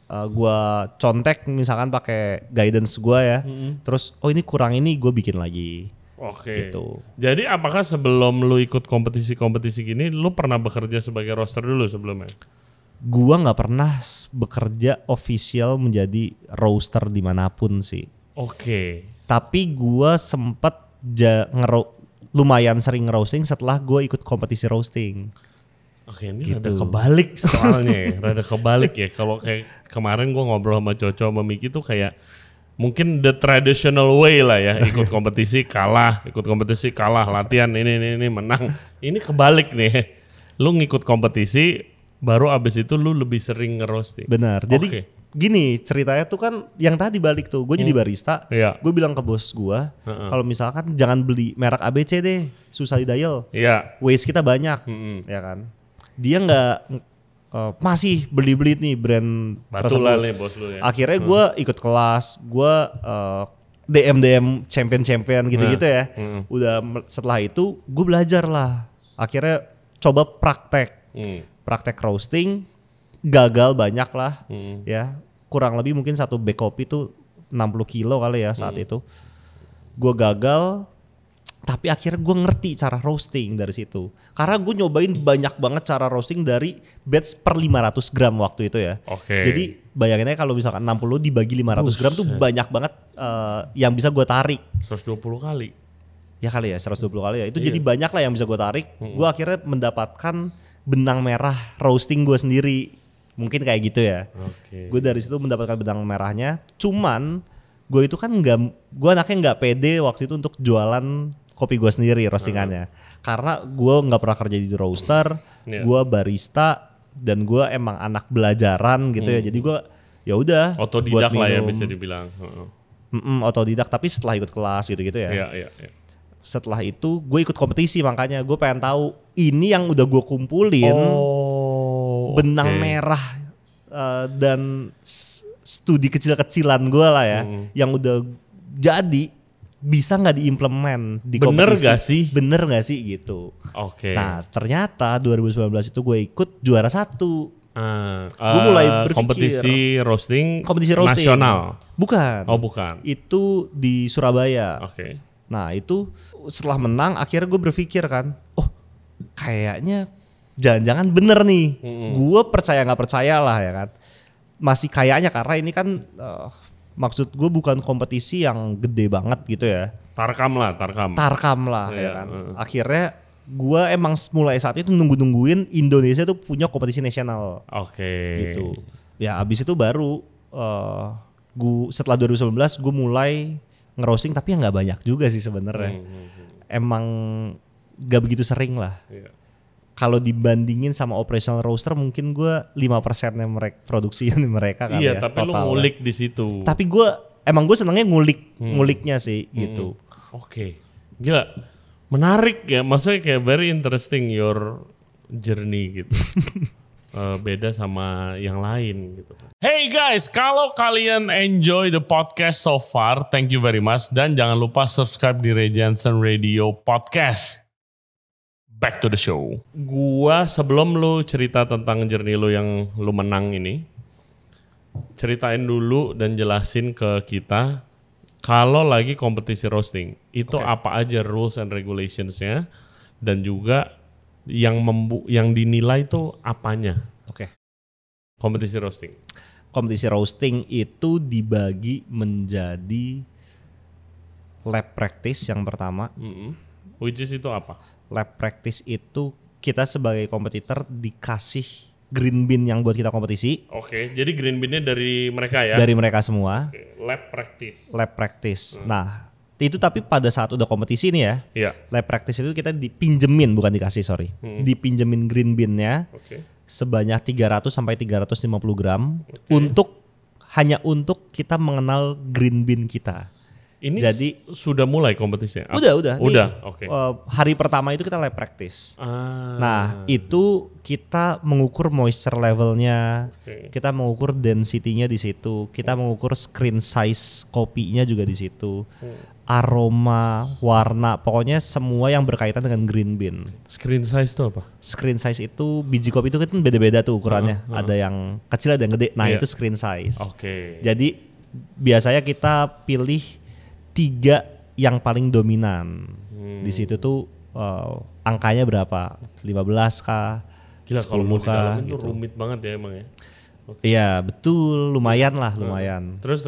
gue contek misalkan pakai guidance gue ya. Terus, oh ini kurang ini, gue bikin lagi.
Oke.
Gitu.
Jadi apakah sebelum lu ikut kompetisi-kompetisi gini, lu pernah bekerja sebagai roaster dulu sebelumnya?
Gue nggak pernah bekerja official menjadi roaster dimanapun sih.
Oke.
Tapi gue sempet lumayan sering roasting setelah gue ikut kompetisi roasting.
Oke, ini gitu. Rada kebalik soalnya ya. Rada kebalik ya. Kalau kayak kemarin gue ngobrol sama Coco sama Miki tuh kayak mungkin the traditional way lah ya. Ikut kompetisi kalah, latihan ini menang. Ini kebalik nih. Lu ngikut kompetisi baru abis itu lu lebih sering nge-roasting.
Benar. Jadi gini ceritanya tuh kan yang tadi balik tuh gue jadi barista, gue bilang ke bos gue kalau misalkan jangan beli merek ABC deh, susah didial, waste kita banyak, ya kan. Dia nggak masih beli nih brand
tersebut. Nih bos lu ya.
Akhirnya gue ikut kelas, gue DM champion gitu-gitu ya. Udah setelah itu gue belajar lah. Akhirnya coba praktek roasting. Gagal banyak lah, ya kurang lebih mungkin satu bag kopi tuh 60 kilo kali ya saat itu. Gue gagal, tapi akhirnya gue ngerti cara roasting dari situ. Karena gue nyobain banyak banget cara roasting dari batch per 500 gram waktu itu ya. Jadi bayangin aja kalau misalkan 60 dibagi 500 gram tuh banyak banget yang bisa gue tarik.
120 kali.
Ya kali ya, 120 kali ya. Itu jadi banyak lah yang bisa gue tarik. Gue akhirnya mendapatkan benang merah roasting gue sendiri. Mungkin kayak gitu ya. Gue dari situ mendapatkan benang merahnya. Cuman gue itu kan gue anaknya nggak pede waktu itu untuk jualan kopi gue sendiri roastingannya. Karena gue nggak pernah kerja di roaster, gue barista dan gue emang anak belajaran gitu ya. Jadi gue ya udah.
Otodidak lah ya bisa dibilang.
Otodidak tapi setelah ikut kelas gitu-gitu ya.
Iya.
Setelah itu gue ikut kompetisi, makanya gue pengen tahu ini yang udah gue kumpulin benang merah dan studi kecil-kecilan gue lah ya yang udah jadi bisa nggak diimplement di kompetisi. Bener gak sih gitu. Nah ternyata 2019 itu gue ikut juara 1. Gue mulai berpikir
kompetisi roasting nasional.
Bukan.
Bukan.
Itu di Surabaya. Nah itu setelah menang akhirnya gue berpikir kan, kayaknya jangan-jangan bener nih. Gue percaya nggak percaya lah ya kan. Masih kayaknya karena ini kan maksud gue bukan kompetisi yang gede banget gitu ya.
Tarkam lah
ya kan. Akhirnya gue emang mulai saat itu nungguin Indonesia tuh punya kompetisi nasional. Gitu. Ya abis itu baru setelah 2019 gue mulai ngerosting, tapi ya nggak banyak juga sih sebenarnya. Emang nggak begitu sering lah. Kalau dibandingin sama operational roaster mungkin gue 5%-nya produksinya mereka kan ya.
Tapi lu ngulik di situ.
Tapi gue senengnya nguliknya sih gitu.
Gila. Menarik ya, maksudnya kayak very interesting your journey gitu. Beda sama yang lain gitu.
Hey guys, kalau kalian enjoy the podcast so far, thank you very much. Dan jangan lupa subscribe di Ray Jensen Radio Podcast. Back to the show.
Gua sebelum lu cerita tentang journey lu yang lu menang ini, ceritain dulu dan jelasin ke kita kalau lagi kompetisi roasting itu apa aja rules and regulationsnya dan juga yang dinilai itu apanya. Kompetisi roasting
itu dibagi menjadi lab practice yang pertama.
Which is itu apa?
Lab practice itu kita sebagai kompetitor dikasih green bean yang buat kita kompetisi.
Jadi green bean-nya dari mereka ya?
Dari mereka semua.
Lab practice.
Nah itu tapi pada saat udah kompetisi nih ya, lab practice itu kita dipinjemin, bukan dikasih, dipinjemin green bean-nya sebanyak 300 sampai 350 gram hanya untuk kita mengenal green bean kita.
Ini
jadi
sudah mulai kompetisinya?
Udah.
Oke.
Hari pertama itu kita lab practice. Nah itu kita mengukur moisture levelnya, kita mengukur density-nya di situ, kita mengukur screen size kopinya juga di situ, aroma, warna, pokoknya semua yang berkaitan dengan green bean.
Screen size itu apa?
Screen size itu biji kopi itu kan beda-beda tuh ukurannya, ada yang kecil ada yang gede. Nah itu screen size. Jadi biasanya kita pilih 3 yang paling dominan. Di situ tuh angkanya berapa? 15 kah?
Gila, kalau mau didalamin gitu. Tuh rumit banget ya emang ya.
Iya, betul, lumayan. Terus.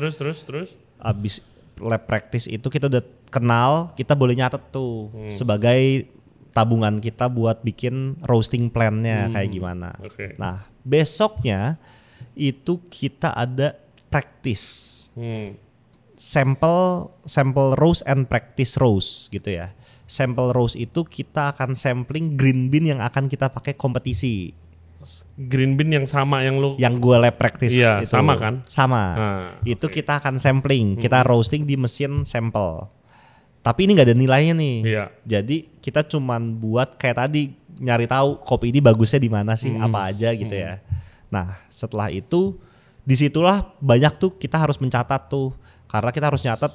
Abis lab practice itu kita udah kenal, kita boleh nyatet tuh sebagai tabungan kita buat bikin roasting plan-nya kayak gimana. Nah, besoknya itu kita ada practice. Sample roast and practice roast gitu ya. Sample roast itu kita akan sampling green bean yang akan kita pakai kompetisi.
Green bean yang sama yang
gue lab practice
itu. Sama kan?
Sama. Itu kita akan sampling, kita roasting di mesin sampel. Tapi ini nggak ada nilainya nih. Jadi kita cuman buat kayak tadi nyari tahu kopi ini bagusnya di mana sih, apa aja gitu ya. Nah, setelah itu disitulah banyak tuh kita harus mencatat tuh. Karena kita harus nyatet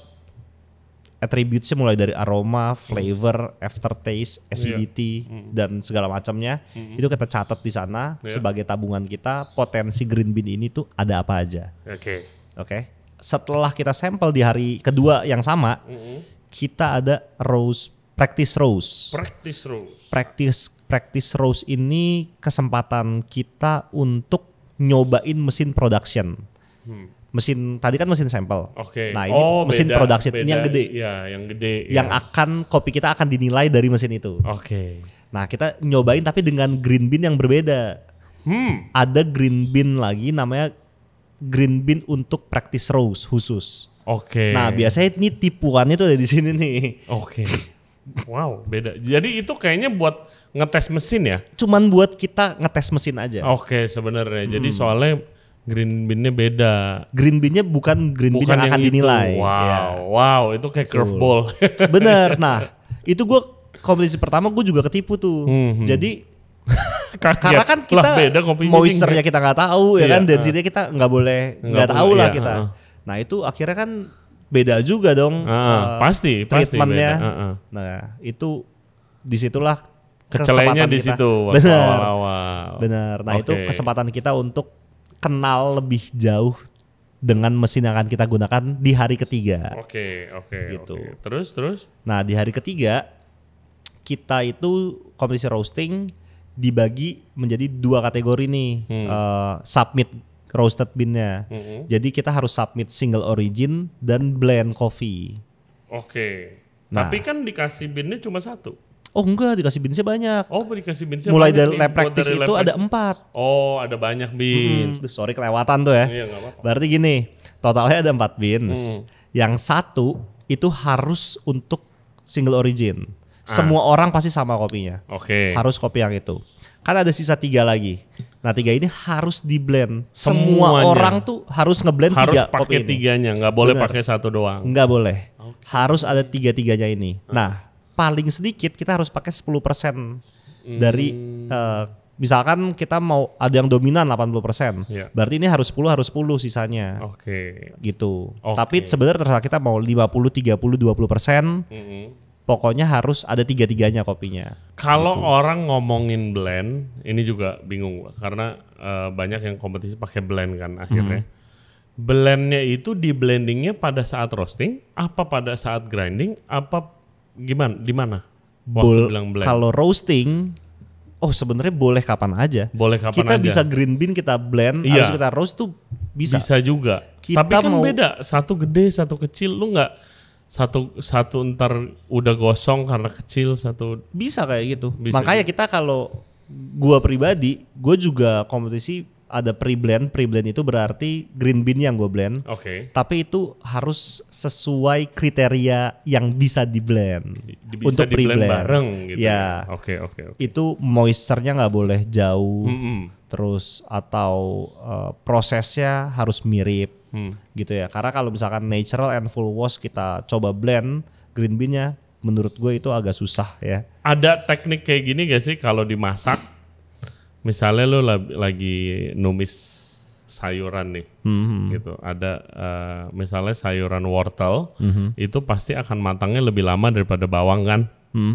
attributes-nya mulai dari aroma, flavor, aftertaste, acidity dan segala macamnya. Itu kita catat di sana sebagai tabungan kita, potensi green bean ini tuh ada apa aja. Oke. Setelah kita sampel di hari kedua yang sama, kita ada practice roast. Practice roast ini kesempatan kita untuk nyobain mesin production. mesin tadi kan mesin sampel.
Oke.
Nah ini mesin production ini yang gede.
Iya, yang gede.
Yang akan kopi kita akan dinilai dari mesin itu.
Oke.
Nah kita nyobain tapi dengan green bean yang berbeda. Ada green bean lagi namanya green bean untuk practice roast khusus.
Oke.
Nah biasanya ini tipuannya tuh ada di sini nih.
Oke. Wow, beda. Jadi itu kayaknya buat ngetes mesin ya?
Cuman buat kita ngetes mesin aja.
Oke, sebenarnya. Jadi soalnya green bean-nya beda.
Green bean-nya bukan green bean yang akan dinilai.
Wow, itu kayak curveball.
Bener. Nah, itu gue kompetisi pertama gue juga ketipu tuh. Jadi karena kan kita
beda
moisture-nya kita nggak tahu ya kan, density-nya kita nggak boleh nggak tahu lah kita. Nah itu akhirnya kan beda juga dong.
Pasti
treatmentnya.
Beda.
Nah itu disitulah
kecelainya di situ.
Benar. Benar. Nah itu kesempatan kita untuk kenal lebih jauh dengan mesin yang akan kita gunakan di hari ketiga.
Oke.
Gitu.
Terus?
Nah di hari ketiga kita itu kompetisi roasting dibagi menjadi 2 kategori nih. Submit roasted bean-nya. Jadi kita harus submit single origin dan blend coffee.
Oke. Nah, tapi kan dikasih bean-nya cuma 1.
Oh enggak, dikasih beans-nya banyak.
Oh, dikasih beans-nya
mulai
banyak.
Mulai dari lab practice itu ada 4.
Oh, ada banyak beans.
Sorry kelewatan tuh ya.
Iya, gak apa-apa.
Berarti gini, totalnya ada 4 beans. Yang 1 itu harus untuk single origin. Semua orang pasti sama kopinya.
Oke.
Harus kopi yang itu. Kan ada sisa 3 lagi. Nah 3 ini harus di blend. Semua orang tuh harus ngeblend 3 kopi ini.
Harus pakai 3-nya, nggak boleh pakai 1 doang.
Nggak boleh. Harus ada 3-3-nya ini. Nah paling sedikit kita harus pakai 10% dari misalkan kita mau ada yang dominan 80%. Berarti ini harus 10 sisanya. Gitu. Tapi sebenarnya terserah kita mau 50, 30, 20%. Pokoknya harus ada 3-3-nya kopinya.
Kalau
gitu.
Orang ngomongin blend, ini juga bingung karena banyak yang kompetisi pakai blend kan akhirnya. Blendnya itu di blendingnya pada saat roasting, apa pada saat grinding, apa gimana? Di mana? Waktu bilang blend.
Kalau roasting, sebenarnya boleh kapan aja.
Boleh kapan
kita
aja.
Bisa green bean kita blend, harus kita roast tuh bisa.
Bisa juga. Tapi kan beda, satu gede, satu kecil, lu nggak satu ntar udah gosong karena kecil, satu
bisa kayak gitu. Makanya kita kalau gua pribadi, gua juga kompetisi ada pre-blend itu berarti green bean yang gue blend. Tapi itu harus sesuai kriteria yang bisa di-blend. Untuk pre-blend
bareng gitu.
Ya. Itu moisture-nya nggak boleh jauh. Terus atau prosesnya harus mirip. Gitu ya. Karena kalau misalkan natural and full wash kita coba blend green bean-nya, menurut gue itu agak susah ya.
Ada teknik kayak gini gak sih kalau dimasak? Misalnya lo lagi numis sayuran nih, gitu. Ada misalnya sayuran wortel, itu pasti akan matangnya lebih lama daripada bawang kan?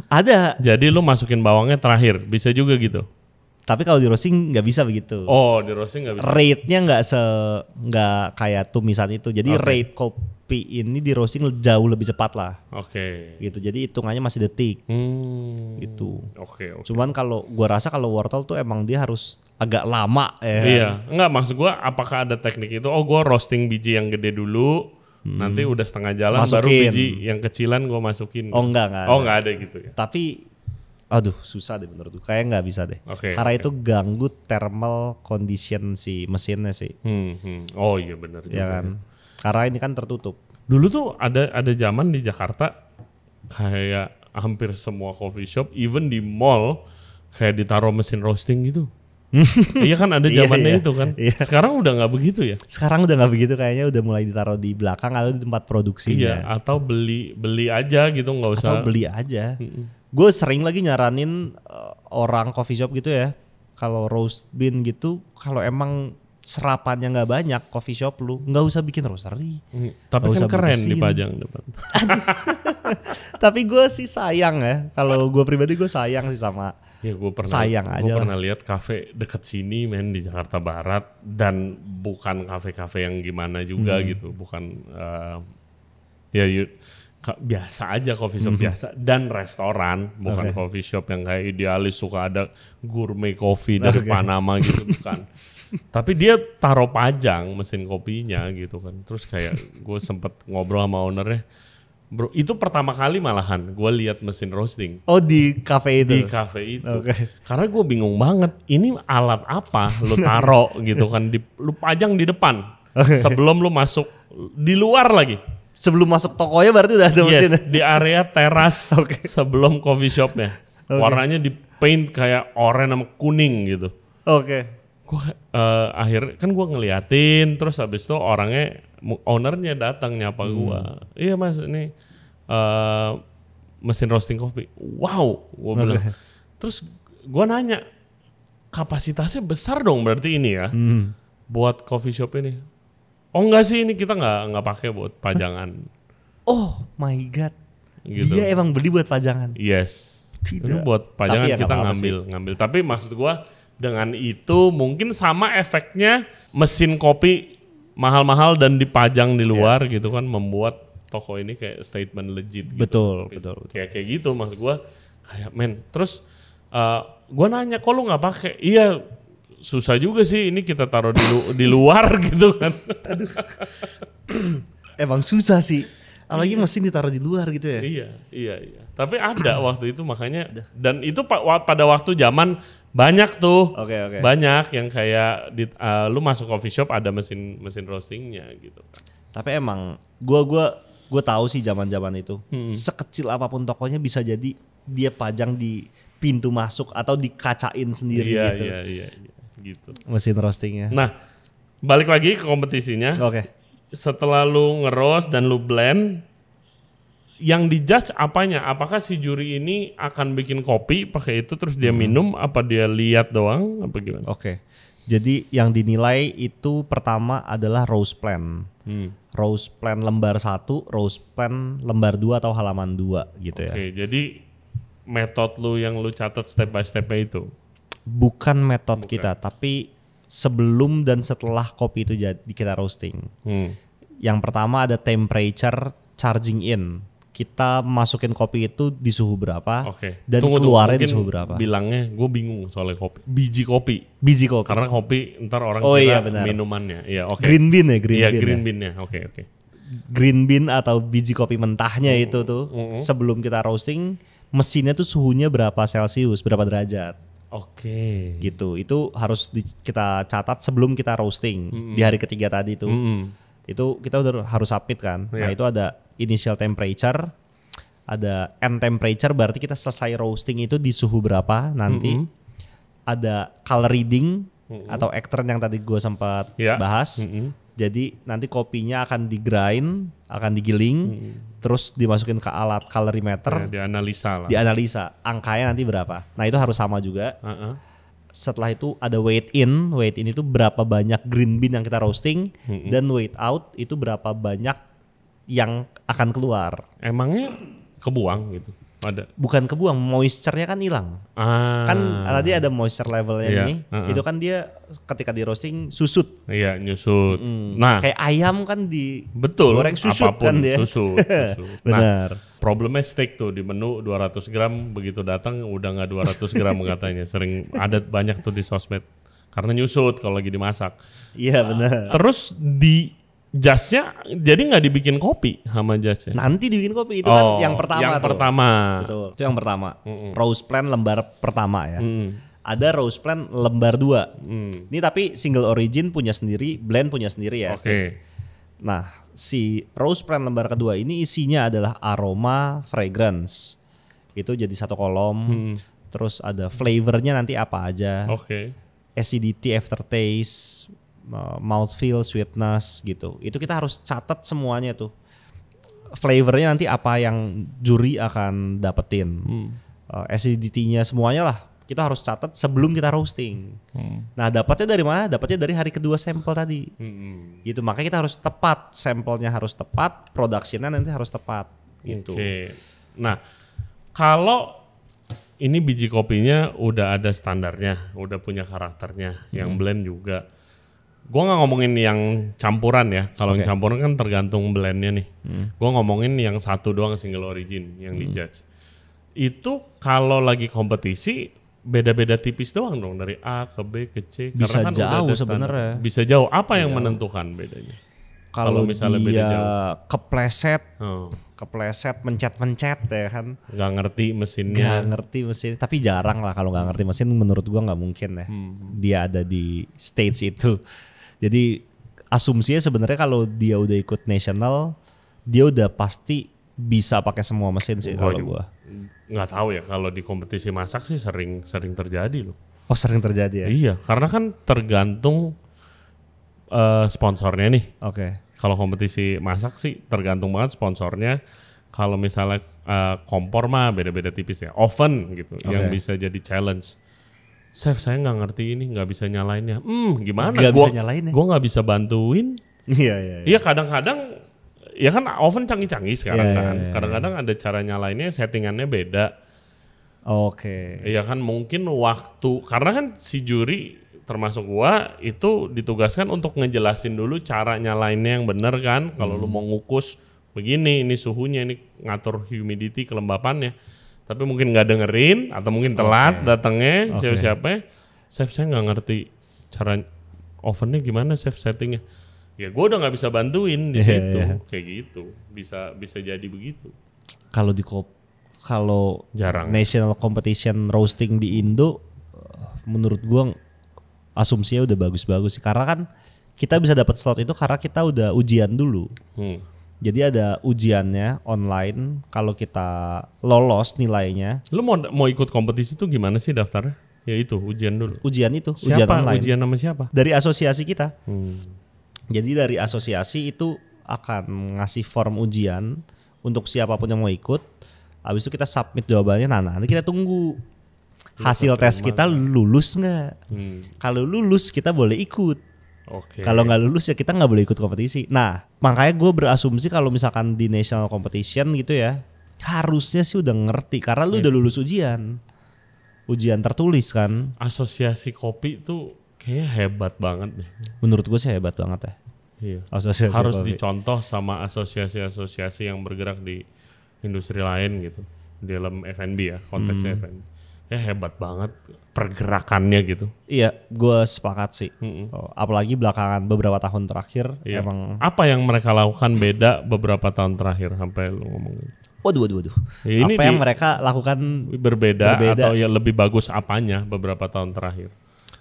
Ada.
Jadi lo masukin bawangnya terakhir, bisa juga gitu.
Tapi kalau di roasting nggak bisa begitu.
Oh, di roasting nggak bisa.
Rate-nya nggak kayak tumisan itu. Jadi rate kopi ini di roasting jauh lebih cepat lah. Gitu. Jadi hitungannya masih detik. Gitu. Cuman kalau gua rasa kalau wortel tuh emang dia harus agak lama ya.
Iya. Enggak, maksud gua apakah ada teknik itu? Gua roasting biji yang gede dulu. Nanti udah setengah jalan baru biji yang kecilan gua masukin.
Enggak.
Enggak ada gitu ya.
Tapi susah deh menurut gue. Kayak nggak bisa deh. Karena itu ganggu thermal condition si mesinnya sih.
Oh iya benar juga.
Ya kan. Karena ini kan tertutup.
Dulu tuh ada zaman di Jakarta kayak hampir semua coffee shop, even di mall kayak ditaruh mesin roasting gitu. Iya kan ada zamannya itu kan. Sekarang udah nggak begitu ya?
Sekarang udah nggak begitu, kayaknya udah mulai ditaruh di belakang atau di tempat produksinya.
Iya, atau beli aja gitu, nggak usah.
Atau beli aja. Gue sering lagi nyaranin orang coffee shop gitu ya, kalau roast bean gitu, kalau emang serapannya nggak banyak coffee shop lu nggak usah bikin roastery.
Tapi kan keren dipajang depan.
Tapi gue sih sayang ya, kalau gue pribadi gue sayang sih sama.
Ya gue
pernah
lihat kafe deket sini men di Jakarta Barat, dan bukan kafe-kafe yang gimana juga gitu, bukan biasa aja coffee shop biasa dan restoran, bukan coffee shop yang kayak idealis suka ada gourmet coffee dari Panama gitu bukan. Tapi dia taruh pajang mesin kopinya gitu kan. Terus kayak gue sempet ngobrol sama ownernya, bro itu pertama kali malahan gue lihat mesin roasting.
Oh di cafe itu?
Di cafe itu. Karena gue bingung banget, ini alat apa lu taruh gitu kan, lu pajang di depan sebelum lu masuk, di luar lagi.
Sebelum masuk tokonya berarti udah ada mesinnya?
Yes, di area teras sebelum coffee shopnya. Warnanya di paint kayak oranye sama kuning gitu. Gua akhirnya kan gue ngeliatin, terus habis itu ownernya datang nyapa gue. Iya mas, ini mesin roasting kopi. Wow, gue bilang. Terus gue nanya, kapasitasnya besar dong berarti ini ya, buat coffee shop ini. Oh enggak sih, ini kita nggak pakai buat pajangan.
Oh my god,
gitu.
Dia emang beli buat pajangan?
Yes.
Tidak.
Ini buat pajangan
ya
kita ngambil. Tapi maksud gue dengan itu mungkin sama efeknya mesin kopi mahal-mahal dan dipajang di luar gitu kan, membuat toko ini kayak statement legit. Gitu.
Betul.
Kayak gitu maksud gue, kayak Terus gue nanya, kok lu nggak pakai? Iya. Susah juga sih, ini kita taruh di luar gitu kan.
Aduh. Emang susah sih. Apalagi mesin ditaruh di luar gitu ya.
Iya. Tapi ada waktu itu makanya. Dan itu pada waktu zaman banyak tuh. Banyak yang kayak lu masuk coffee shop ada mesin roastingnya gitu.
Tapi emang gue tahu sih zaman itu. Sekecil apapun tokonya bisa jadi dia pajang di pintu masuk atau dikacain sendiri gitu.
Iya. Gitu.
Mesin roastingnya.
Nah, balik lagi ke kompetisinya. Setelah lu nge-roast dan lu blend, yang dijudge apanya? Apakah si juri ini akan bikin kopi pakai itu terus dia minum, apa dia lihat doang, apa gimana?
Jadi yang dinilai itu pertama adalah roast plan. Roast plan lembar 1, roast plan lembar 2 atau halaman 2 gitu ya.
Jadi metode lu yang lu catat step by step-nya itu?
Bukan metode kita, tapi sebelum dan setelah kopi itu jadi kita roasting. Yang pertama ada temperature charging in. Kita masukin kopi itu di suhu berapa dan keluarnya di suhu berapa.
Bilangnya gue bingung soalnya kopi. Biji kopi.
Karena
kopi ntar orang kira minumannya.
Green bean ya,
green bean-nya.
Green bean atau biji kopi mentahnya itu tuh sebelum kita roasting, mesinnya tuh suhunya berapa Celcius, berapa derajat. Gitu. Itu harus kita catat sebelum kita roasting di hari ketiga tadi itu. Itu kita udah harus submit kan. Nah itu ada initial temperature, ada end temperature berarti kita selesai roasting itu di suhu berapa nanti. Ada color reading atau ekstern yang tadi gue sempat bahas. Jadi nanti kopinya akan di-grind, akan digiling, terus dimasukin ke alat colorimeter, dianalisa angkanya nanti berapa. Nah itu harus sama juga. Setelah itu ada weight in itu berapa banyak green bean yang kita roasting, dan weight out itu berapa banyak yang akan keluar.
Emangnya kebuang gitu? Ada?
Bukan kebuang, moisture-nya kan hilang. Kan tadi ada moisture levelnya ini, itu kan dia ketika di roasting susut.
Iya, nyusut. Nah,
kayak ayam kan goreng susut kan dia.
Susut.
Benar.
Problemnya steak tuh di menu 200 gram, begitu datang udah nggak 200 gram katanya. Sering ada banyak tuh di sosmed. Karena nyusut kalau lagi dimasak.
Iya benar.
Terus di jasnya jadi nggak dibikin kopi sama jasnya?
Nanti dibikin kopi itu kan yang pertama.
Yang pertama.
Betul. Itu yang pertama. Roast plan lembar pertama ya. Ada roast plan lembar 2. Ini tapi single origin punya sendiri, blend punya sendiri ya. Nah si roast plan lembar kedua ini isinya adalah aroma, fragrance. Itu jadi satu kolom. Terus ada flavornya nanti apa aja. Acidity, aftertaste, mouthfeel, sweetness gitu. Itu kita harus catat semuanya tuh. Flavornya nanti apa yang juri akan dapetin. Acidity-nya semuanya lah. Kita harus catat sebelum kita roasting. Nah dapatnya dari mana? Dapatnya dari hari kedua sampel tadi. Gitu. Makanya kita harus tepat. Sampelnya harus tepat. Production-nya nanti harus tepat. Gitu.
Nah kalau ini biji kopinya udah ada standarnya. Udah punya karakternya. Yang blend juga. Gue nggak ngomongin yang campuran ya. Kalau yang campuran kan tergantung blendnya nih. Gue ngomongin yang satu doang single origin yang dijudge. Itu kalau lagi kompetisi beda-beda tipis doang dong dari A ke B ke C.
Bisa
karena kan
jauh sebenarnya.
Bisa jauh. Apa yang menentukan bedanya?
Kalau misalnya beda jauh. Kepleset, mencet-mencet ya kan.
Gak ngerti mesinnya.
Gak ngerti mesin, tapi jarang lah kalau gak ngerti mesin menurut gua gak mungkin ya. Dia ada di stage itu. Jadi asumsinya sebenarnya kalau dia udah ikut national, dia udah pasti bisa pakai semua mesin sih kalau gua.
Nggak tahu ya, kalau di kompetisi masak sih sering terjadi loh.
Oh sering terjadi ya?
Iya, karena kan tergantung sponsornya nih.
Oke.
Kalau kompetisi masak sih tergantung banget sponsornya. Kalau misalnya kompor mah beda-beda tipis ya. Oven gitu yang bisa jadi challenge. Chef saya nggak ngerti ini, nggak bisa nyalainnya. Gimana?
Bisa nyalainnya.
Gue nggak bisa bantuin.
Iya.
Iya kadang-kadang, ya kan oven canggih-canggih sekarang kan. Kadang-kadang ada cara nyalainnya, settingannya beda.
Oke.
Iya kan mungkin waktu, karena kan si juri termasuk gua itu ditugaskan untuk ngejelasin dulu cara nyalainnya yang bener kan. Kalau lu mau ngukus begini, ini suhunya, ini ngatur humidity, kelembapannya. Tapi mungkin nggak dengerin atau mungkin telat datangnya siapa-siapa. Chef saya nggak ngerti cara ovennya gimana chef settingnya. Ya gue udah nggak bisa bantuin di situ kayak gitu. Bisa jadi begitu.
Kalau
jarang.
National competition roasting di Indo, menurut gue asumsinya udah bagus-bagus sih. Karena kan kita bisa dapat slot itu karena kita udah ujian dulu. Jadi ada ujiannya online, kalau kita lolos nilainya.
Lu mau ikut kompetisi tuh gimana sih daftarnya? Ya itu, ujian dulu.
Ujian itu,
siapa?
Ujian online.
Ujian nama siapa?
Dari asosiasi kita. Jadi dari asosiasi itu akan ngasih form ujian untuk siapapun yang mau ikut. Habis itu kita submit jawabannya, nanti kita tunggu hasil tes kita lulus nggak. Kalau lulus kita boleh ikut. Kalau nggak lulus ya kita nggak boleh ikut kompetisi. Nah makanya gue berasumsi kalau misalkan di national competition gitu ya, harusnya sih udah ngerti karena lu udah lulus ujian tertulis kan.
Asosiasi kopi tuh kayaknya hebat banget deh.
Menurut gue sih hebat banget ya.
Iya.
Asosiasi
harus
kopi.
Dicontoh sama asosiasi-asosiasi yang bergerak di industri lain gitu, di dalam F&B ya, konteksnya F&B. Ya hebat banget pergerakannya gitu.
Iya, gue sepakat sih. Apalagi belakangan beberapa tahun terakhir emang.
Apa yang mereka lakukan beda beberapa tahun terakhir sampai lu ngomongin?
Waduh.
Ya, ini
apa yang mereka lakukan
berbeda atau ya lebih bagus apanya beberapa tahun terakhir?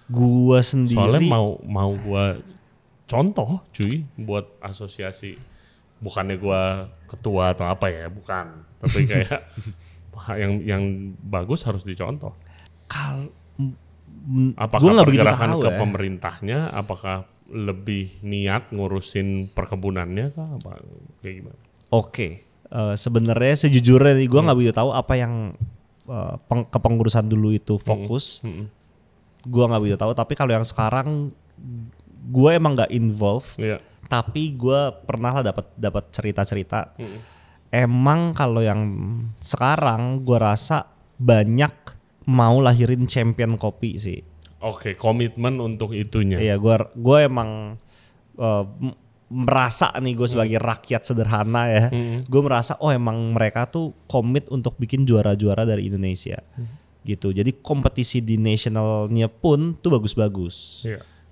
Gue sendiri.
Soalnya mau gue contoh, cuy, buat asosiasi. Bukannya gue ketua atau apa ya, bukan. Tapi kayak yang bagus harus dicontoh. Apakah pergerakan ke pemerintahnya, apakah lebih niat ngurusin perkebunannya kah, apa kayak gimana?
Oke. Sebenarnya sejujurnya nih gue nggak begitu tahu apa yang kepengurusan dulu itu fokus. Gue nggak begitu tahu. Tapi kalau yang sekarang gue emang nggak involve. Tapi gue pernah lah dapat cerita-cerita. Emang kalau yang sekarang gue rasa banyak mau lahirin champion kopi sih.
Oke, komitmen untuk itunya.
Iya, gue emang merasa nih gue sebagai rakyat sederhana ya. Gue merasa emang mereka tuh komit untuk bikin juara-juara dari Indonesia. Gitu. Jadi kompetisi di nasionalnya pun tuh bagus-bagus.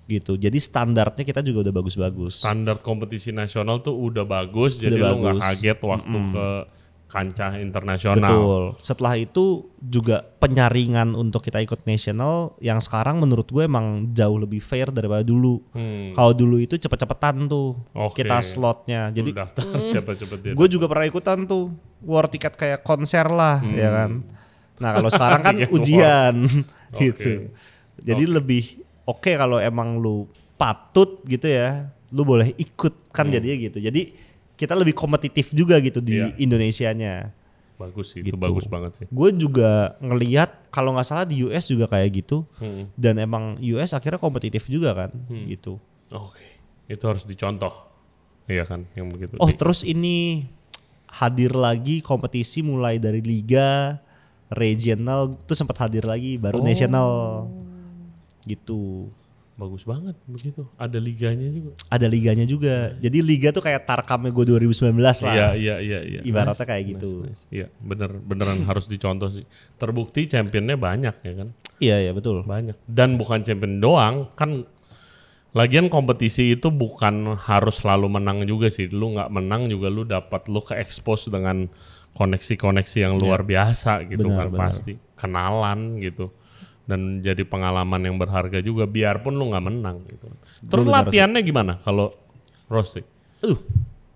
Gitu. Jadi standarnya kita juga udah bagus-bagus.
Standar kompetisi nasional tuh udah bagus, jadi lu nggak kaget waktu ke kancah internasional.
Betul. Setelah itu juga penyaringan untuk kita ikut nasional yang sekarang menurut gue emang jauh lebih fair daripada dulu. Kalau dulu itu cepet-cepetan tuh kita slotnya. Jadi gue juga pernah ikutan tuh war tiket kayak konser lah, ya kan. Nah kalau sekarang kan ujian gitu. Jadi lebih oke, kalau emang lu patut gitu ya, lu boleh ikut kan jadinya gitu. Jadi kita lebih kompetitif juga gitu di Indonesianya.
Bagus sih,
gitu.
Itu bagus banget sih.
Gue juga ngelihat kalau nggak salah di US juga kayak gitu. Dan emang US akhirnya kompetitif juga kan gitu.
Oke, itu harus dicontoh. Iya kan, yang begitu.
Terus ini hadir lagi kompetisi mulai dari liga, regional, tuh sempat hadir lagi, baru nasional. Gitu.
bagus banget begitu. Ada liganya juga.
Ada liganya juga. Jadi liga tuh kayak Tarkamnya gue 2019 lah.
Iya.
Ibaratnya kayak gitu.
Iya, beneran harus dicontoh sih. Terbukti championnya banyak ya kan?
Iya betul.
Banyak. Dan bukan champion doang, kan lagian kompetisi itu bukan harus selalu menang juga sih. Lu nggak menang juga lu ke expose dengan koneksi-koneksi yang luar biasa gitu, benar. Pasti kenalan gitu. Dan jadi pengalaman yang berharga juga biarpun lu nggak menang gitu. Terus latihannya gimana kalau roasting?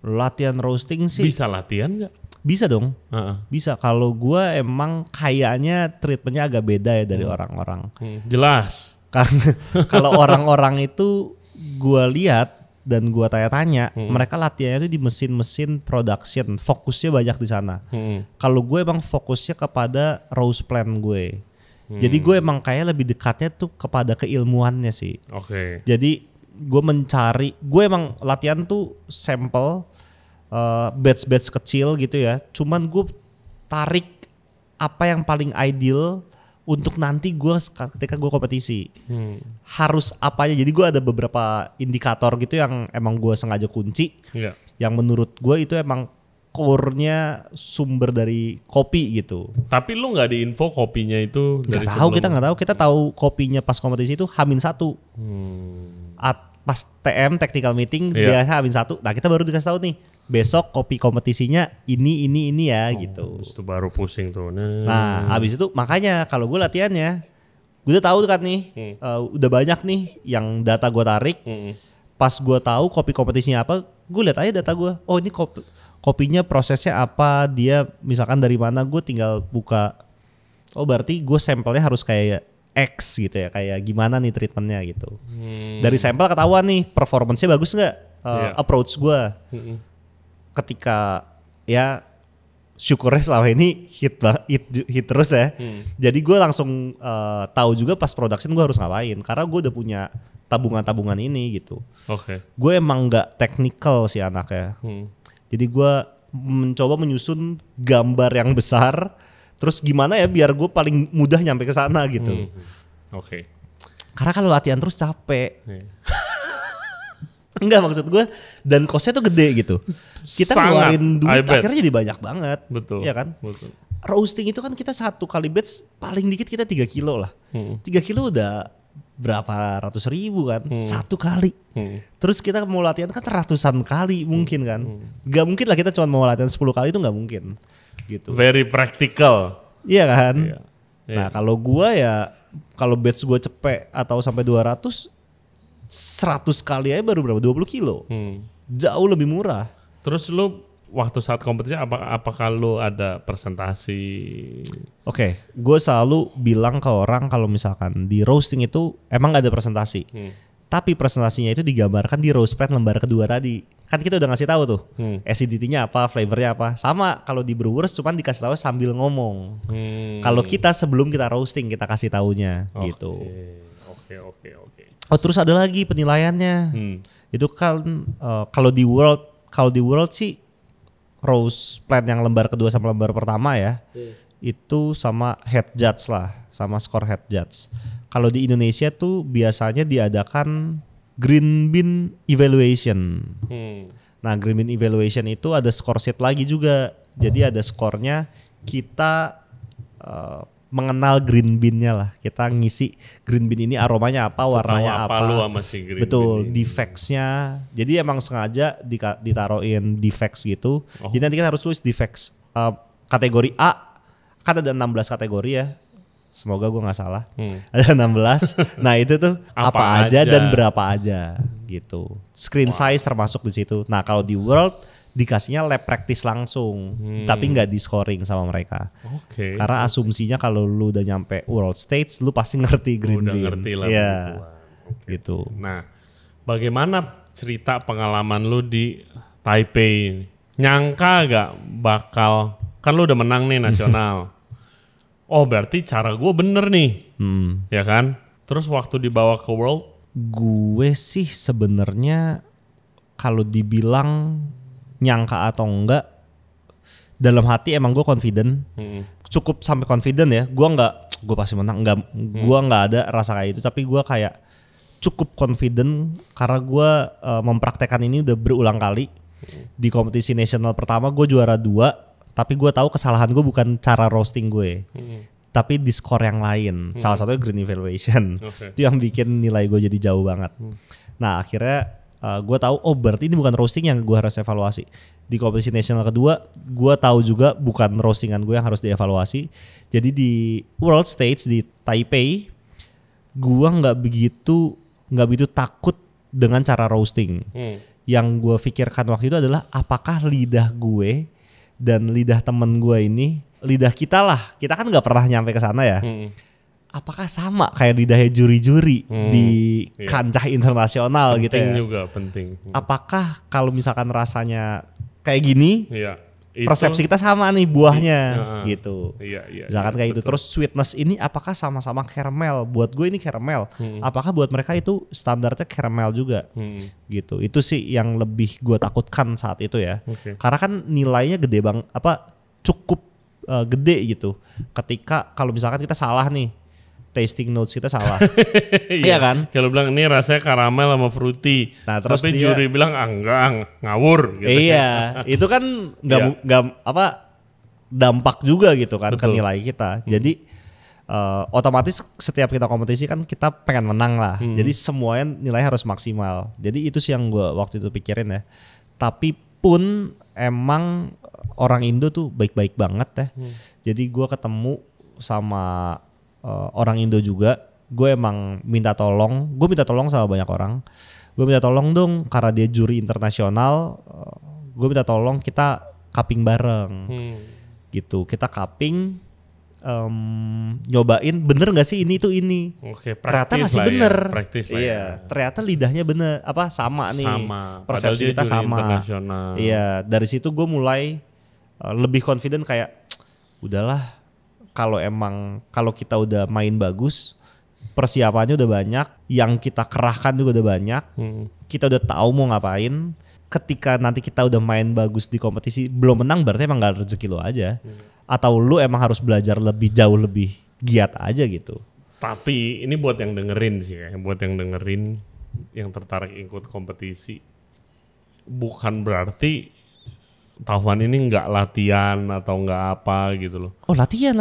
Latihan roasting sih.
Bisa latihan nggak?
Bisa dong. Bisa. Kalau gue emang kayaknya treatmentnya agak beda ya dari orang-orang.
Jelas.
Karena kalau orang-orang itu gue lihat dan gue tanya-tanya, mereka latihannya itu di mesin-mesin production, fokusnya banyak di sana. Kalau gue emang fokusnya kepada roast plan gue. Jadi gue emang kayak lebih dekatnya tuh kepada keilmuannya sih.
Oke.
Jadi gue emang latihan tuh sampel batch kecil gitu ya. Cuman gue tarik apa yang paling ideal untuk nanti gue ketika gue kompetisi. Harus apa aja. Jadi gue ada beberapa indikator gitu yang emang gue sengaja kunci.
Yeah.
Yang menurut gue itu emang core-nya sumber dari kopi gitu.
Tapi lu nggak diinfo kopinya itu dari
sebelum? Kita nggak tahu. Kita tahu kopinya pas kompetisi itu H-1. Pas TM technical meeting dia H-1. Nah kita baru dikasih tahu nih. Besok kopi kompetisinya ini ya gitu.
Itu baru pusing tuh.
Nah habis itu makanya kalau gue latihannya, gue udah tahu kan nih, udah banyak nih yang data gue tarik. Pas gue tahu kopi kompetisinya apa, gue lihat aja data gue. Oh ini kopinya prosesnya apa, dia misalkan dari mana, gue tinggal buka. Oh berarti gue sampelnya harus kayak X gitu ya, kayak gimana nih treatmentnya gitu. Dari sampel ketahuan nih performance-nya bagus nggak, approach gue. Ketika ya syukurnya selama ini hit terus ya. Jadi gue langsung tahu juga pas production gue harus ngapain, karena gue udah punya tabungan ini gitu.
Oke.
Gue emang nggak technical sih anaknya. Jadi gue mencoba menyusun gambar yang besar, terus gimana ya biar gue paling mudah nyampe ke sana gitu.
Oke.
Karena kalau latihan terus capek. Enggak, maksud gue, dan cost-nya tuh gede gitu. Kita ngeluarin duit akhirnya jadi banyak banget.
Betul.
Iya kan?
Betul.
Roasting itu kan kita 1 kali batch paling dikit kita 3 kilo lah. 3 kilo udah berapa ratus ribu kan, 1 kali. Terus kita mau latihan kan ratusan kali mungkin kan. Gak mungkin lah kita cuma mau latihan 10 kali, itu gak mungkin gitu.
Very practical.
Iya kan. Nah kalau gue ya, kalau batch gue cepet atau sampai 200, 100 kali aja baru berapa, 20 kilo. Jauh lebih murah.
Terus lu waktu saat kompetisi apakah lu ada presentasi?
Oke, gue selalu bilang ke orang kalau misalkan di roasting itu emang gak ada presentasi. Tapi presentasinya itu digambarkan di roast plan lembar kedua tadi. Kan kita udah ngasih tahu tuh acidity-nya apa, flavornya apa. Sama kalau di brewers cuman dikasih tahu sambil ngomong. Kalau kita sebelum kita roasting kita kasih taunya gitu.
Oke.
Oh terus ada lagi penilaiannya. Itu kan kalau di world sih roast plan yang lembar kedua sama lembar pertama ya, itu sama head judge lah, sama skor head judge. Kalau di Indonesia tuh biasanya diadakan green bean evaluation. Nah green bean evaluation itu ada skor sheet lagi juga. Jadi ada skornya, kita mengenal green bean-nya lah. Kita ngisi green bean ini aromanya apa, warnanya apa.
Lu sama si green
betul,
bean
defects-nya. Jadi emang sengaja ditaruhin defects gitu. Jadi nanti kita harus tulis defects. Kategori A, kan ada 16 kategori ya. Semoga gue gak salah. Ada 16. Nah itu tuh apa aja dan berapa aja gitu. Screen size termasuk di situ. Nah kalau di World dikasihnya lab practice langsung, tapi nggak di scoring sama mereka. Karena asumsinya kalau lu udah nyampe World Stage, lu pasti ngerti green bean.
Udah ngerti lah.
Iya. Gitu.
Nah, bagaimana cerita pengalaman lu di Taipei? Nyangka gak bakal, kan lu udah menang nih nasional. Oh berarti cara gue bener nih, ya kan? Terus waktu dibawa ke World,
gue sih sebenarnya kalau dibilang nyangka atau enggak, dalam hati emang gue confident, cukup sampai confident ya. Gue pasti menang, gue nggak ada rasa kayak itu, tapi gue kayak cukup confident karena gue mempraktekkan ini udah berulang kali. Di kompetisi nasional pertama gue juara 2, tapi gue tahu kesalahan gue bukan cara roasting gue, tapi di skor yang lain. Salah satunya green evaluation. Itu yang bikin nilai gue jadi jauh banget. Nah akhirnya gue tahu berarti ini bukan roasting yang gue harus evaluasi. Di kompetisi nasional kedua gue tahu juga bukan roastingan gue yang harus dievaluasi. Jadi di World Stage di Taipei gue nggak begitu takut dengan cara roasting. Yang gue pikirkan waktu itu adalah apakah lidah gue dan lidah temen gue ini, lidah kita lah, kita kan nggak pernah nyampe ke sana ya. Apakah sama kayak lidahnya juri-juri di kancah internasional
penting
gitu ya?
Juga penting.
Apakah kalau misalkan rasanya kayak gini,
itu,
persepsi kita sama nih buahnya gitu. Misalkan kayak
betul.
itu. Terus sweetness ini apakah sama-sama caramel? Buat gue ini caramel. Apakah buat mereka itu standarnya caramel juga? Gitu. Itu sih yang lebih gue takutkan saat itu ya. Karena kan nilainya gede cukup gede gitu. Ketika kalau misalkan kita salah nih, tasting notes kita salah. Iya kan?
Kalau bilang ini rasanya karamel sama fruity.
Nah, terus
tapi juri bilang enggak, ngawur gitu.
Iya, itu kan enggak dampak juga gitu kan ke nilai kita. Jadi otomatis setiap kita kompetisi kan kita pengen menang lah. Jadi semuanya nilai harus maksimal. Jadi itu sih yang gue waktu itu pikirin ya. Tapi pun emang orang Indo tuh baik-baik banget ya. Jadi gue ketemu sama orang Indo juga, gue emang minta tolong sama banyak orang. Gue minta tolong dong karena dia juri internasional, gue minta tolong kita cupping bareng, gitu. Kita cupping, nyobain bener nggak sih ini tuh ini. Ternyata masih bener. Iya, ternyata lidahnya bener, sama nih. Persepsi kita sama. Iya, dari situ gue mulai lebih confident kayak, udahlah. Kalau kita udah main bagus, persiapannya udah banyak, yang kita kerahkan juga udah banyak, kita udah tahu mau ngapain. Ketika nanti kita udah main bagus di kompetisi, belum menang berarti emang gak rezeki lo aja. Atau lu emang harus belajar jauh lebih giat aja gitu.
Tapi ini buat yang dengerin sih ya, buat yang dengerin, yang tertarik ikut kompetisi, bukan berarti Taufan ini nggak latihan atau nggak apa gitu loh.
Oh latihan.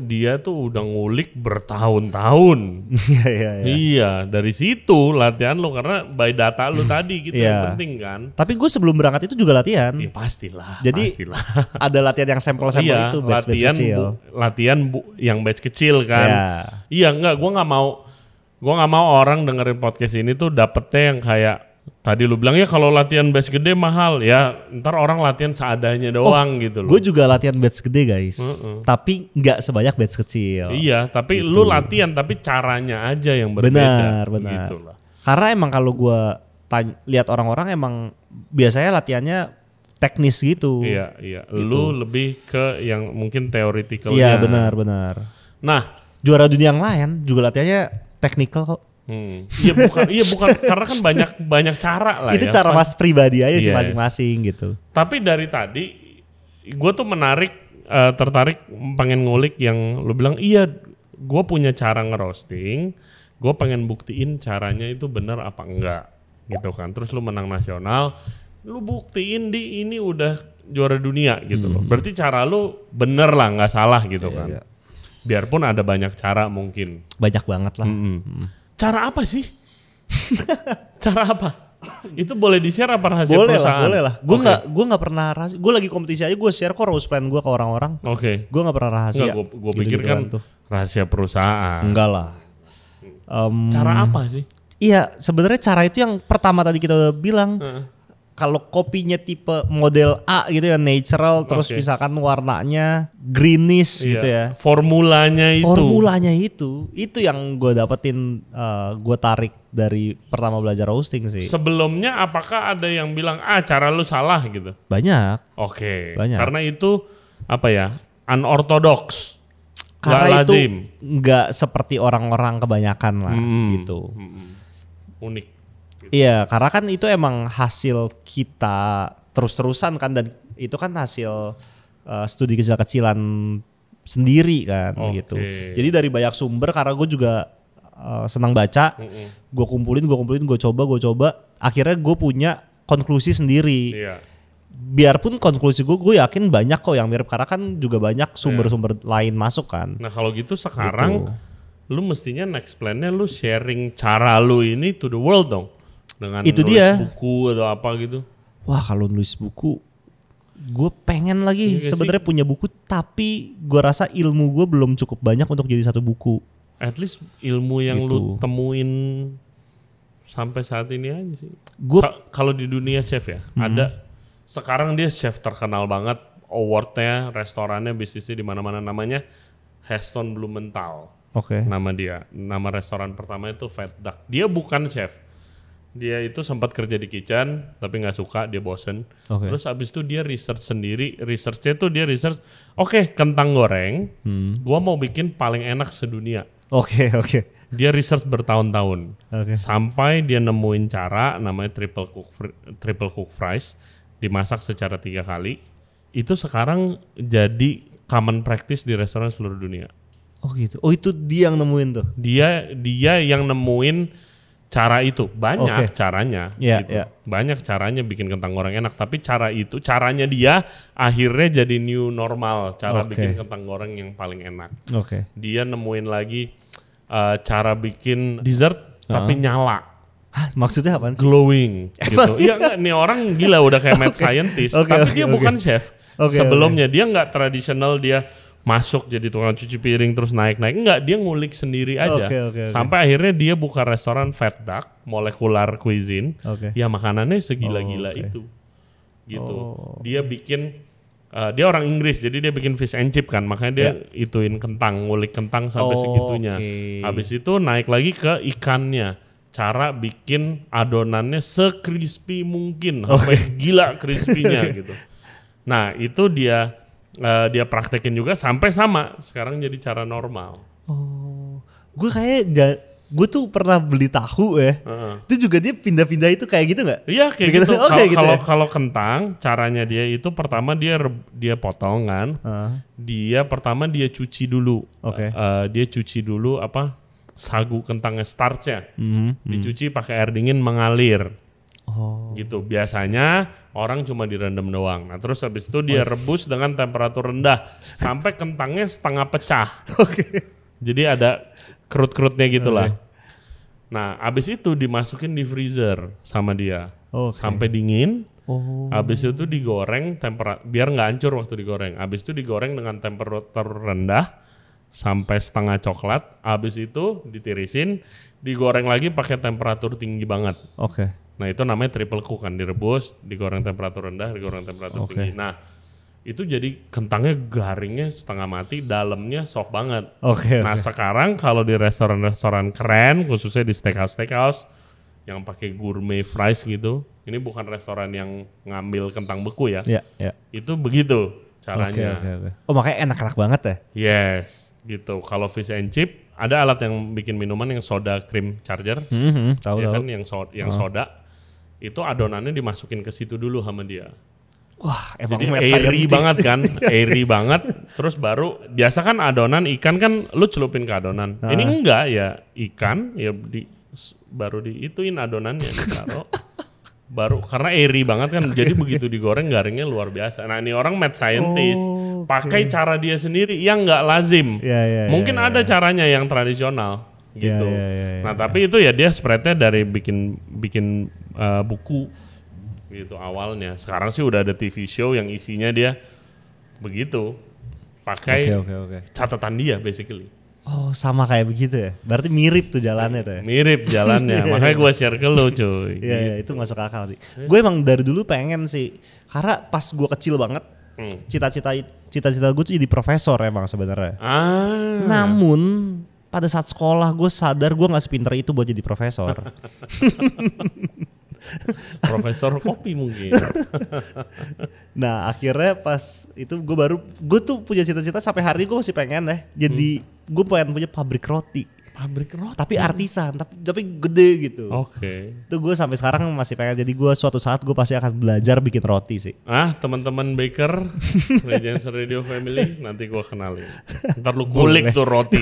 Dia tuh udah ngulik bertahun-tahun. Iya, dari situ latihan lo karena by data lo tadi gitu yang penting kan.
Tapi gue sebelum berangkat itu juga latihan.
Iya pastilah.
Jadi ada latihan yang sampel-sampel itu batch kecil.
Latihan yang batch kecil kan. Iya enggak, gue nggak mau orang dengerin podcast ini tuh dapetnya yang kayak tadi lu bilang ya kalau latihan batch gede mahal ya, ntar orang latihan seadanya doang gitu loh.
Gue juga latihan batch gede guys, tapi nggak sebanyak batch kecil.
Iya, tapi gitu. Lu latihan tapi caranya aja yang berbeda.
Benar.
Gitu lah.
Karena emang kalau gue lihat orang-orang emang biasanya latihannya teknis gitu.
Iya. Gitu. Lu lebih ke yang mungkin teoreticalnya.
Iya benar.
Nah,
juara dunia yang lain juga latihannya teknikal kok.
Iya bukan karena kan banyak cara lah.
Itu cara mas pribadi aja sih masing-masing gitu.
Tapi dari tadi gue tuh tertarik pengen ngulik yang lu bilang iya gue punya cara ngerosting, gue pengen buktiin caranya itu benar apa enggak gitu kan. Terus lu menang nasional, lu buktiin ini udah juara dunia gitu loh. Berarti cara lu bener lah, nggak salah gitu kan. Iya. Biarpun ada banyak cara mungkin.
Banyak banget lah.
Cara apa sih? Cara apa? Itu boleh di-share apa rahasia perusahaan?
Boleh lah. Gue nggak pernah rahasia. Gue lagi kompetisi aja gue share kok rose plan gue ke orang-orang.
Oke.
Gue nggak pernah rahasia.
Gue pikir kan rahasia perusahaan.
Enggak lah.
Cara apa sih?
Iya, sebenarnya cara itu yang pertama tadi kita udah bilang. Kalau kopinya tipe model A gitu ya, natural, terus misalkan warnanya greenish gitu ya.
Formulanya
itu yang gue dapetin, gue tarik dari pertama belajar roasting sih.
Sebelumnya apakah ada yang bilang cara lu salah gitu?
Banyak.
Oke.
Banyak.
Karena itu apa ya? Unorthodox.
Karena itu nggak seperti orang-orang kebanyakan lah gitu.
Unik.
Iya, karena kan itu emang hasil kita terus-terusan kan, dan itu kan hasil studi kecil-kecilan sendiri kan gitu. Jadi dari banyak sumber, karena gue juga senang baca. Gue kumpulin, gue coba. Akhirnya gue punya konklusi sendiri.
Iya.
Biarpun konklusi gue yakin banyak kok yang mirip karena kan juga banyak sumber-sumber lain masuk kan.
Nah kalau gitu sekarang lu mestinya next plan-nya lu sharing cara lu ini to the world dong. Dengan
itu
nulis
dia.
buku atau apa gitu.
Wah kalau nulis buku, gue pengen lagi sebenarnya punya buku, tapi gue rasa ilmu gue belum cukup banyak untuk jadi satu buku.
At least ilmu yang
Gitu.
lu temuin sampai saat ini aja sih. Kalau di dunia chef ya, ada sekarang dia chef terkenal banget, awardnya, restorannya, bisnisnya di mana-mana, namanya Heston Blumenthal.
Oke.
Nama restoran pertama itu Fat Duck. Dia bukan chef. Dia itu sempat kerja di kitchen tapi nggak suka, dia bosen. Terus abis itu dia research sendiri. Researchnya tuh dia research, oke, kentang goreng, gua mau bikin paling enak sedunia.
Oke.
Dia research bertahun-tahun. Sampai dia nemuin cara namanya triple cook fries, dimasak secara 3 kali. Itu sekarang jadi common practice di restoran seluruh dunia.
Oh gitu. Oh itu dia yang nemuin tuh.
Dia yang nemuin cara itu. Banyak caranya gitu. Banyak caranya bikin kentang goreng enak, tapi caranya dia akhirnya jadi new normal, cara bikin kentang goreng yang paling enak. Dia nemuin lagi cara bikin dessert tapi nyala.
Hah, maksudnya apaan sih?
Glowing gitu. Iya enggak, nih orang gila udah kayak mad scientist, tapi dia bukan chef. Sebelumnya dia enggak tradisional, dia masuk jadi tukang cuci piring terus naik-naik. Enggak, dia ngulik sendiri aja. Sampai akhirnya dia buka restoran Fat Duck, molecular cuisine. Ya makanannya segila-gila itu. Gitu. Dia bikin dia orang Inggris, jadi dia bikin fish and chip kan, makanya dia ituin kentang, ngulik kentang sampai segitunya. Habis itu naik lagi ke ikannya. Cara bikin adonannya se-crispy mungkin, sampai gila crispy-nya gitu. Nah itu dia praktekin juga sampai sama sekarang jadi cara normal.
Gue tuh pernah beli tahu ya. Itu juga dia pindah-pindah itu kayak gitu nggak?
Iya kayak gitu. Kalau kentang caranya dia itu pertama dia potongan. Dia pertama dia cuci dulu. Dia cuci dulu sagu kentangnya, starchnya. Dicuci pakai air dingin mengalir. Gitu. Biasanya orang cuma direndam doang. Nah, terus habis itu dia rebus dengan temperatur rendah sampai kentangnya setengah pecah. Jadi ada kerut-kerutnya gitulah. Nah, habis itu dimasukin di freezer sama dia. Sampai dingin. Habis itu digoreng biar nggak hancur waktu digoreng. Habis itu digoreng dengan temperatur rendah sampai setengah coklat. Habis itu ditirisin, digoreng lagi pakai temperatur tinggi banget. Nah itu namanya triple cook kan, direbus, digoreng temperatur rendah, digoreng temperatur tinggi. Nah itu jadi kentangnya garingnya setengah mati, dalamnya soft banget. Nah sekarang kalau di restoran-restoran keren, khususnya di steakhouse yang pakai gourmet fries gitu, ini bukan restoran yang ngambil kentang beku ya. Itu begitu caranya.
Oh makanya enak-enak banget ya?
Yes, gitu. Kalau fish and chip, ada alat yang bikin minuman yang soda cream charger,
tahu.
Kan yang soda. Itu adonannya dimasukin ke situ dulu sama dia.
Wah, emang
jadi airy banget kan, airy banget. Terus baru biasa kan adonan ikan kan lu celupin ke adonan. Ini enggak ya, ikan ya baru diituin adonannya ditaruh. Baru karena airy banget kan, jadi begitu digoreng garingnya luar biasa. Nah, ini orang mad scientist pakai cara dia sendiri yang enggak lazim. Mungkin ada caranya yang tradisional. Gitu. Nah tapi itu ya dia spreadnya dari bikin buku gitu awalnya. Sekarang sih udah ada TV show yang isinya dia begitu pakai catatan dia basically.
Oh sama kayak begitu ya? Berarti mirip tuh jalannya tuh ya?
Mirip jalannya, makanya gue share ke lo cuy.
Iya itu masuk akal sih. Gue emang dari dulu pengen sih, karena pas gue kecil banget, cita-cita gue tuh jadi profesor emang sebenarnya. Namun pada saat sekolah gue sadar gue gak sepinter itu buat jadi profesor.
Profesor kopi mungkin.
Nah akhirnya pas itu gue tuh punya cita-cita sampai hari ini gue masih pengen deh. Jadi gue pengen punya pabrik roti. Tapi artisan, tapi gede gitu. Itu gue sampai sekarang masih pengen. Jadi gue suatu saat gue pasti akan belajar bikin roti sih.
Teman-teman baker, Legends Radio Family, nanti gue kenalin. Ntar lu kulik tuh roti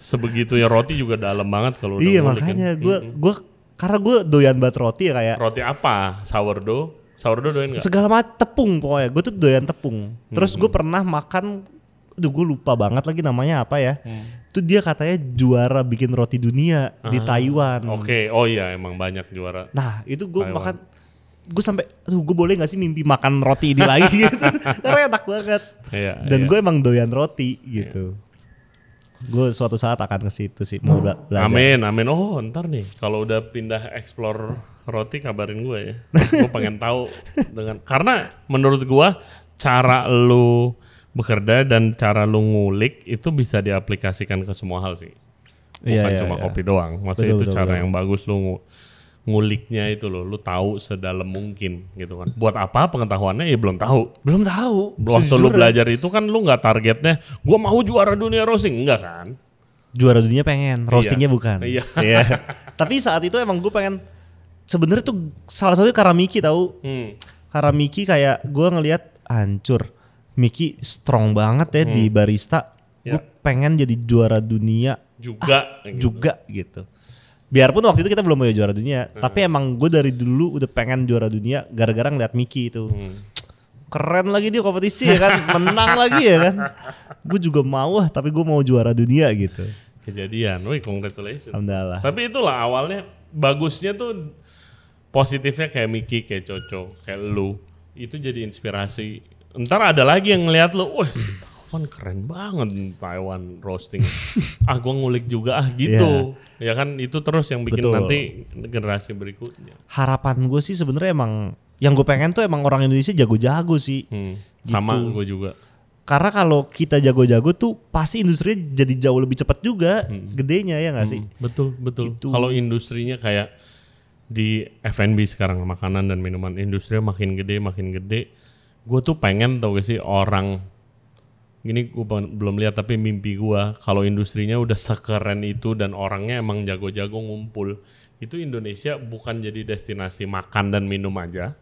sebegitunya roti juga dalam banget kalau udah
Iya
ngulik
makanya
kan.
gue karena gue doyan banget roti ya kayak.
Roti apa? Sourdough doyan nggak?
Segala macam tepung pokoknya. Gue tuh doyan tepung. Terus gue pernah makan, gue lupa banget lagi namanya apa ya. Itu dia katanya juara bikin roti dunia di Taiwan.
Oke, oh iya emang banyak juara.
Nah itu gue makan, gue sampai, gue boleh gak sih mimpi makan roti ini lagi gitu. Karena enak banget.
Iya,
Dan gue emang doyan roti gitu. Gue suatu saat akan ke situ sih mau belajar.
Amin. Oh ntar nih kalau udah pindah explore roti kabarin gue ya. Gue pengen tahu karena menurut gue cara lu bekerja dan cara lu ngulik itu bisa diaplikasikan ke semua hal sih. Bukan cuma kopi doang. Maksudnya itu cara yang bagus lu nguliknya itu loh, lu tahu sedalam mungkin gitu kan. Buat apa pengetahuannya ya belum tahu. Waktu lu belajar itu kan lu nggak targetnya, gua mau juara dunia roasting, enggak kan?
Juara dunia pengen, roastingnya bukan.
Iya.
Tapi saat itu emang gue pengen, sebenarnya tuh salah satunya karena Miki tahu. Karena Miki kayak gue ngelihat hancur, Miki strong banget ya di barista. Gue pengen jadi juara dunia juga gitu. Biarpun waktu itu kita belum punya juara dunia, tapi emang gue dari dulu udah pengen juara dunia gara-gara ngeliat Miki itu. Keren lagi dia kompetisi ya kan, menang lagi ya kan. Gue juga mau tapi gue mau juara dunia gitu.
Kejadian, wih congratulations.
Alhamdulillah.
Tapi itulah awalnya bagusnya tuh positifnya kayak Miki, kayak Coco, kayak lu. Itu jadi inspirasi. Ntar ada lagi yang ngeliat lu, wah si Taufan keren banget Taiwan roasting. Gue ngulik juga gitu. Ya kan itu terus yang bikin nanti generasi berikutnya.
Harapan gue sih sebenarnya emang yang gue pengen tuh emang orang Indonesia jago-jago sih.
Sama
gitu.
gue juga.
Karena kalau kita jago-jago tuh pasti industrinya jadi jauh lebih cepat juga gedenya ya nggak sih?
Betul. Kalau industrinya kayak di F&B sekarang makanan dan minuman industrinya makin gede. Gue tuh pengen tau gak sih orang gini gue belum lihat tapi mimpi gue kalau industrinya udah sekeren itu dan orangnya emang jago-jago ngumpul, itu Indonesia bukan jadi destinasi makan dan minum aja,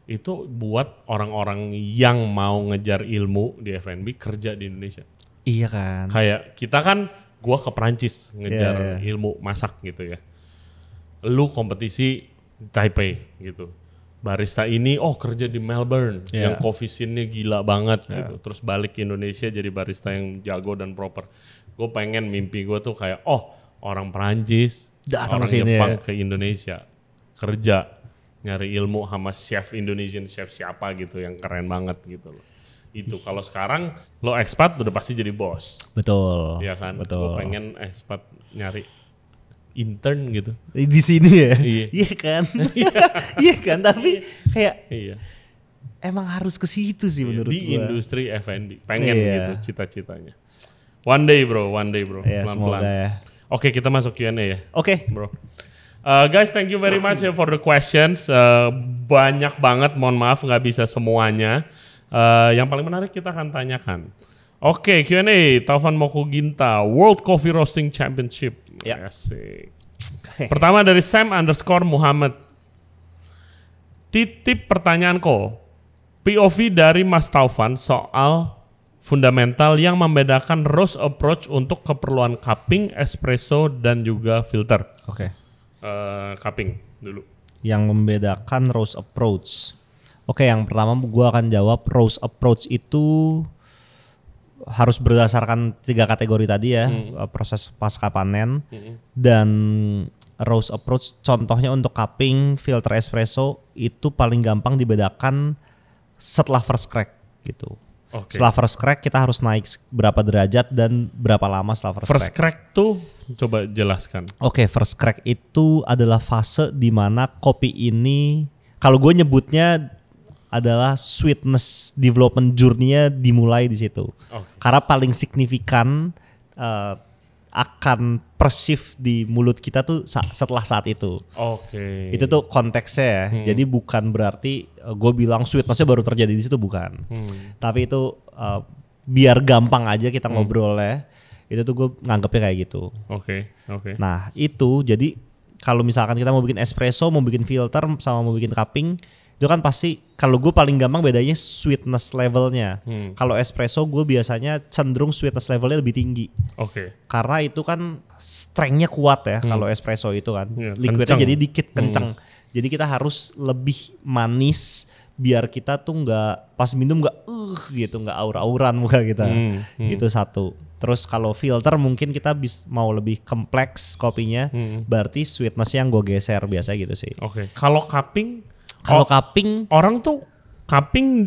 itu buat orang-orang yang mau ngejar ilmu di F&B kerja di Indonesia.
Iya kan.
Kayak kita kan, gue ke Perancis ngejar ilmu masak gitu ya, lu kompetisi Taipei gitu. Barista ini kerja di Melbourne yang coffee scene-nya gila banget gitu. Terus balik ke Indonesia jadi barista yang jago dan proper. Gue pengen mimpi gue tuh kayak orang Perancis, orang Jepang ke Indonesia kerja nyari ilmu sama chef Indonesian chef siapa gitu yang keren banget gitu loh. Itu kalau sekarang lo expat udah pasti jadi bos.
Betul.
Iya kan?
Betul.
Gue pengen expat nyari intern gitu
di sini ya.
Iya
kan. Iya kan, tapi kayak emang harus ke situ sih menurut
di
gua.
Industri F&B pengen gitu cita-citanya. One day bro
Semoga ya.
Oke, kita masuk Q&A ya.
Oke.
Bro, guys, thank you very much for the questions. Banyak banget, mohon maaf nggak bisa semuanya. Yang paling menarik kita akan tanyakan. Oke, Q&A Taufan Mokoginta World Coffee Roasting Championship. Asik. Pertama dari Sam_Muhammad. Titip pertanyaan POV dari Mas Taufan soal fundamental yang membedakan roast approach untuk keperluan cupping, espresso dan juga filter.
Oke.
Cupping dulu.
Yang membedakan roast approach. Oke, yang pertama gua akan jawab roast approach itu harus berdasarkan 3 kategori tadi ya, proses pasca panen dan roast approach. Contohnya untuk cupping, filter espresso itu paling gampang dibedakan setelah first crack gitu. Setelah first crack kita harus naik berapa derajat dan berapa lama setelah first crack.
First crack tuh coba jelaskan.
Oke, first crack itu adalah fase di mana kopi ini, kalau gue nyebutnya adalah sweetness development journey-nya dimulai di situ. Karena paling signifikan akan perceive di mulut kita tuh setelah saat itu. Itu tuh konteksnya ya. Jadi bukan berarti gue bilang sweetness-nya baru terjadi di situ, bukan. Tapi itu biar gampang aja kita ngobrolnya. Itu tuh gue nganggepnya kayak gitu. Nah itu jadi kalau misalkan kita mau bikin espresso, mau bikin filter sama mau bikin cupping, Itu kan pasti kalau gue paling gampang bedanya sweetness levelnya. Kalau espresso gue biasanya cenderung sweetness levelnya lebih tinggi. Karena itu kan strength-nya kuat ya kalau espresso itu kan. Liquidnya jadi dikit kencang. Jadi kita harus lebih manis biar kita tuh nggak pas minum nggak gitu, nggak aur-auran muka kita. Itu satu. Terus kalau filter mungkin kita mau lebih kompleks kopinya, berarti sweetness yang gue geser biasa gitu sih.
Kalau cupping?
Kalau cupping,
orang tuh cupping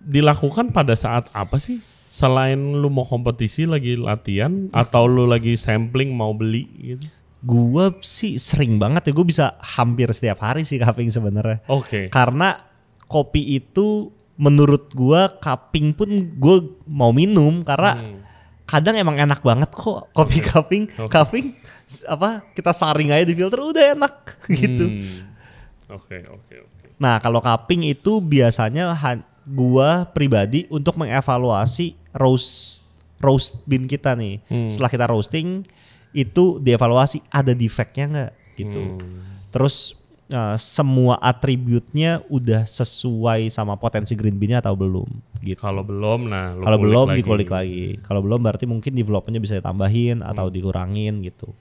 dilakukan pada saat apa sih? Selain lu mau kompetisi lagi latihan atau lu lagi sampling mau beli gitu?
Gua sih sering banget ya, gue bisa hampir setiap hari sih cupping sebenarnya. Karena kopi itu menurut gua cupping pun gue mau minum karena kadang emang enak banget kok kopi cupping. Cupping apa kita saring aja di filter udah enak gitu. Nah kalau cupping itu biasanya gua pribadi untuk mengevaluasi roast bean kita nih. Setelah kita roasting itu dievaluasi ada defectnya nggak gitu. Terus semua atributnya udah sesuai sama potensi green bean-nya atau belum gitu.
Kalau belum, nah
kalau belum dikulik lagi. Kalau belum berarti mungkin development-nya bisa ditambahin atau dikurangin gitu.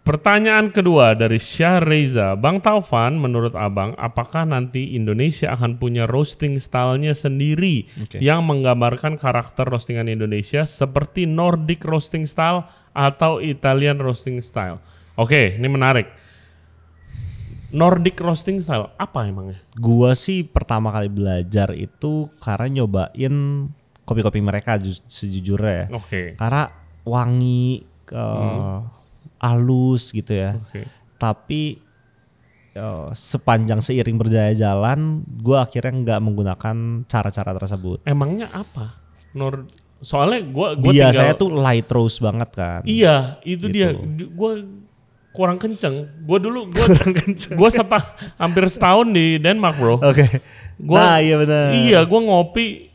Pertanyaan kedua dari Syah Reza, Bang Taufan, menurut Abang, apakah nanti Indonesia akan punya roasting style-nya sendiri yang menggambarkan karakter roastingan Indonesia seperti Nordic roasting style atau Italian roasting style? Ini menarik. Nordic roasting style apa emangnya?
Gua sih pertama kali belajar itu karena nyobain kopi-kopi mereka sejujurnya ya. Karena wangi, halus gitu ya. Tapi sepanjang seiring berjaya jalan, gue akhirnya nggak menggunakan cara-cara tersebut.
Emangnya apa? Soalnya gue
biasanya tuh light roast banget kan.
Iya, itu gitu. Dia. Gue kurang kenceng. Gue dulu gue hampir setahun di Denmark, bro.
Iya benar.
Iya, gue ngopi.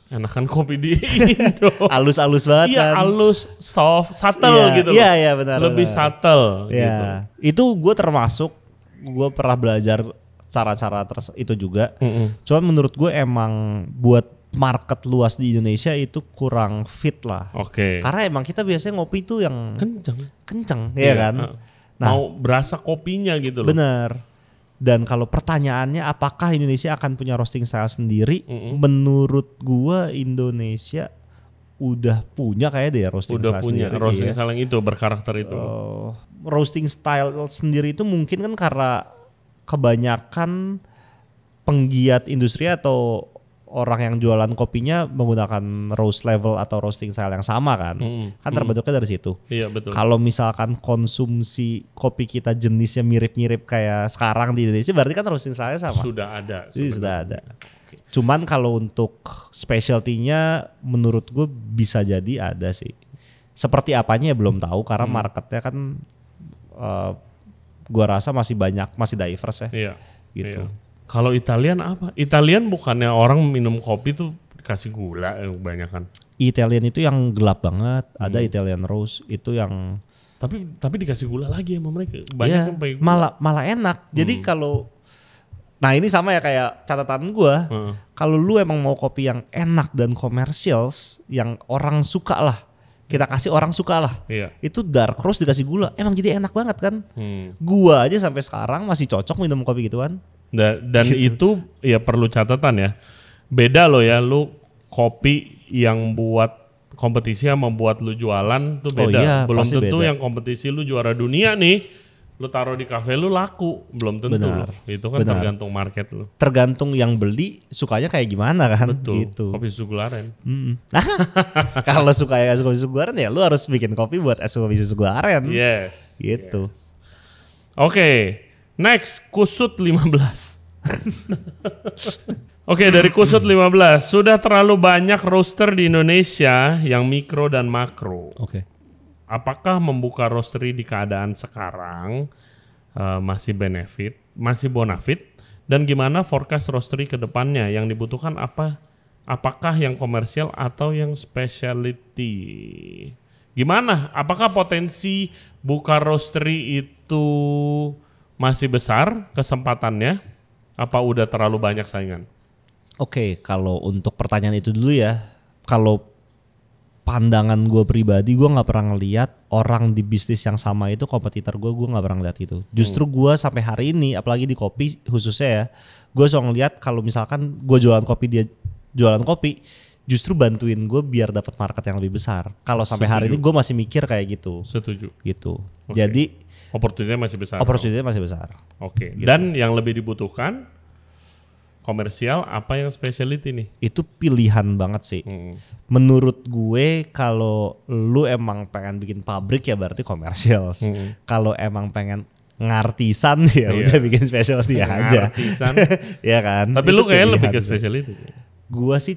Enakan kopi di Indo.
Halus-halus banget kan.
Iya, halus, soft, subtle gitu.
Iya benar.
Lebih subtle gitu.
Itu gue termasuk, gue pernah belajar cara-cara itu juga. Cuman menurut gue emang buat market luas di Indonesia itu kurang fit lah. Karena emang kita biasanya ngopi itu yang kenceng, ya kan.
Mau berasa kopinya gitu loh.
Bener. Dan kalau pertanyaannya apakah Indonesia akan punya roasting style sendiri? Menurut gua Indonesia udah punya kayak deh roasting style sendiri.
Udah punya roasting style yang itu berkarakter itu.
Roasting style sendiri itu mungkin kan karena kebanyakan penggiat industri atau orang yang jualan kopinya menggunakan roast level atau roasting style yang sama kan. Kan terbentuknya dari situ.
Iya betul.
Kalau misalkan konsumsi kopi kita jenisnya mirip-mirip kayak sekarang di Indonesia berarti kan roasting style sama.
Sudah ada.
Cuman kalau untuk specialty-nya menurut gue bisa jadi ada sih. Seperti apanya ya belum tahu karena marketnya kan gue rasa masih diverse ya.
Iya.
Gitu.
Iya. Kalau Italian apa? Italian bukannya orang minum kopi tuh dikasih gula kebanyakan.
Italian itu yang gelap banget, ada Italian roast itu yang
tapi dikasih gula lagi sama mereka. Banyak yang pakai
gula. Malah enak. Jadi kalau ini sama ya kayak catatan gua. Kalau lu emang mau kopi yang enak dan commercials yang orang suka lah. Kita kasih orang suka lah. Itu dark roast dikasih gula. Emang jadi enak banget kan? Gua aja sampai sekarang masih cocok minum kopi gituan.
Dan gitu. Itu ya perlu catatan ya. Beda loh ya lu kopi yang buat kompetisi sama buat lu jualan tuh beda. Belum tentu beda. Yang kompetisi lu juara dunia nih, lu taruh di kafe lu laku, belum tentu. Loh. Itu kan tergantung market lu.
Tergantung yang beli sukanya kayak gimana kan.
Betul.
Gitu.
Kopi susu gularen.
Kalau suka kopi susu gularen ya lu harus bikin kopi buat kopi susu gularen.
Yes.
Gitu.
Yes. Oke. Next, Kusut 15. Dari Kusut 15. Sudah terlalu banyak roaster di Indonesia yang mikro dan makro. Apakah membuka roastery di keadaan sekarang masih bonafit? Dan gimana forecast roastery ke depannya? Yang dibutuhkan apakah yang komersial atau yang specialty? Gimana? Apakah potensi buka roastery itu masih besar kesempatannya? Apa udah terlalu banyak saingan?
Oke, kalau untuk pertanyaan itu dulu ya. Kalau pandangan gue pribadi, gue nggak pernah ngeliat orang di bisnis yang sama itu kompetitor gue nggak pernah ngeliat itu. Justru gue sampai hari ini, apalagi di kopi khususnya ya, gue selalu ngeliat kalau misalkan gue jualan kopi, dia jualan kopi, justru bantuin gue biar dapat market yang lebih besar. Kalau sampai hari ini gue masih mikir kayak gitu.
Setuju.
Gitu.
Okay.
Jadi
opportunity masih besar.
Opportunity masih besar.
Oke.
Gitu.
Dan yang lebih dibutuhkan komersial apa yang specialty nih?
Itu pilihan banget sih. Menurut gue kalau lu emang pengen bikin pabrik ya berarti komersial. Kalau emang pengen ngartisan ya udah bikin specialty aja.
Ngartisan.
Ya kan?
Tapi lu kayaknya lebih ke specialty.
Gue sih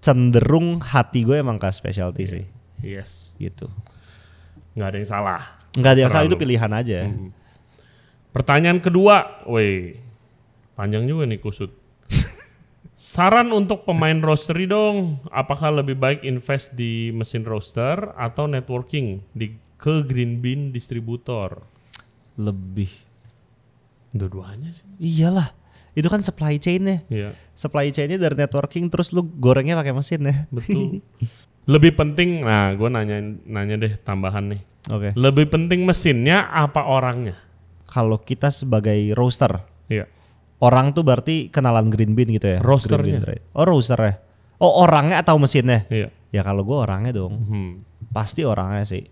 cenderung hati gue emang ke specialty sih.
Yes.
Gitu.
Nggak ada yang salah.
Nggak ada yang salah, itu pilihan aja.
Pertanyaan kedua, panjang juga nih kusut. Saran untuk pemain roastery dong, apakah lebih baik invest di mesin roaster atau networking ke green bean distributor?
Lebih.
Dua-duanya sih.
Iyalah, itu kan supply chain-nya.
Iya.
Supply chain-nya dari networking terus lu gorengnya pakai mesin ya.
Betul. Lebih penting, nah gue nanya deh tambahan nih.
Oke.
Lebih penting mesinnya apa orangnya?
Kalau kita sebagai roaster.
Iya.
Orang tuh berarti kenalan green bean gitu ya?
Roasternya.
Oh roasternya. Oh orangnya atau mesinnya?
Iya.
Ya kalau gue orangnya dong. Pasti orangnya sih.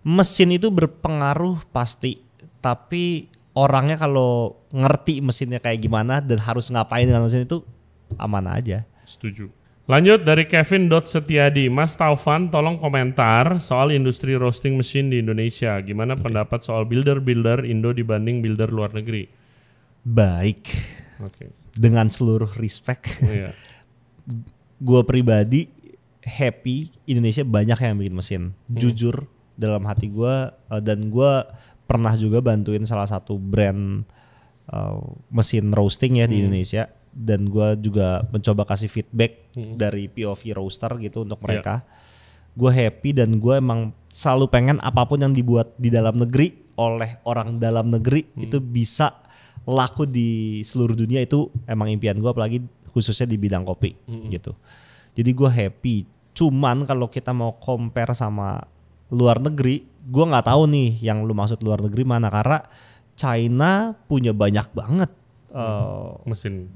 Mesin itu berpengaruh pasti. Tapi orangnya kalau ngerti mesinnya kayak gimana dan harus ngapain dengan mesin itu aman aja.
Setuju. Lanjut dari Kevin.Setiadi. Mas Taufan tolong komentar soal industri roasting mesin di Indonesia. Gimana pendapat soal builder Indo dibanding builder luar negeri?
Baik. Dengan seluruh respect. Gue pribadi happy Indonesia banyak yang bikin mesin. Jujur dalam hati gue, dan gue pernah juga bantuin salah satu brand mesin roasting ya di Indonesia, dan gue juga mencoba kasih feedback dari POV roaster gitu untuk mereka. Gue happy dan gue emang selalu pengen apapun yang dibuat di dalam negeri oleh orang dalam negeri itu bisa laku di seluruh dunia. Itu emang impian gue, apalagi khususnya di bidang kopi gitu. Jadi gue happy. Cuman kalau kita mau compare sama luar negeri, gue nggak tahu nih yang lu maksud luar negeri mana, karena China punya banyak banget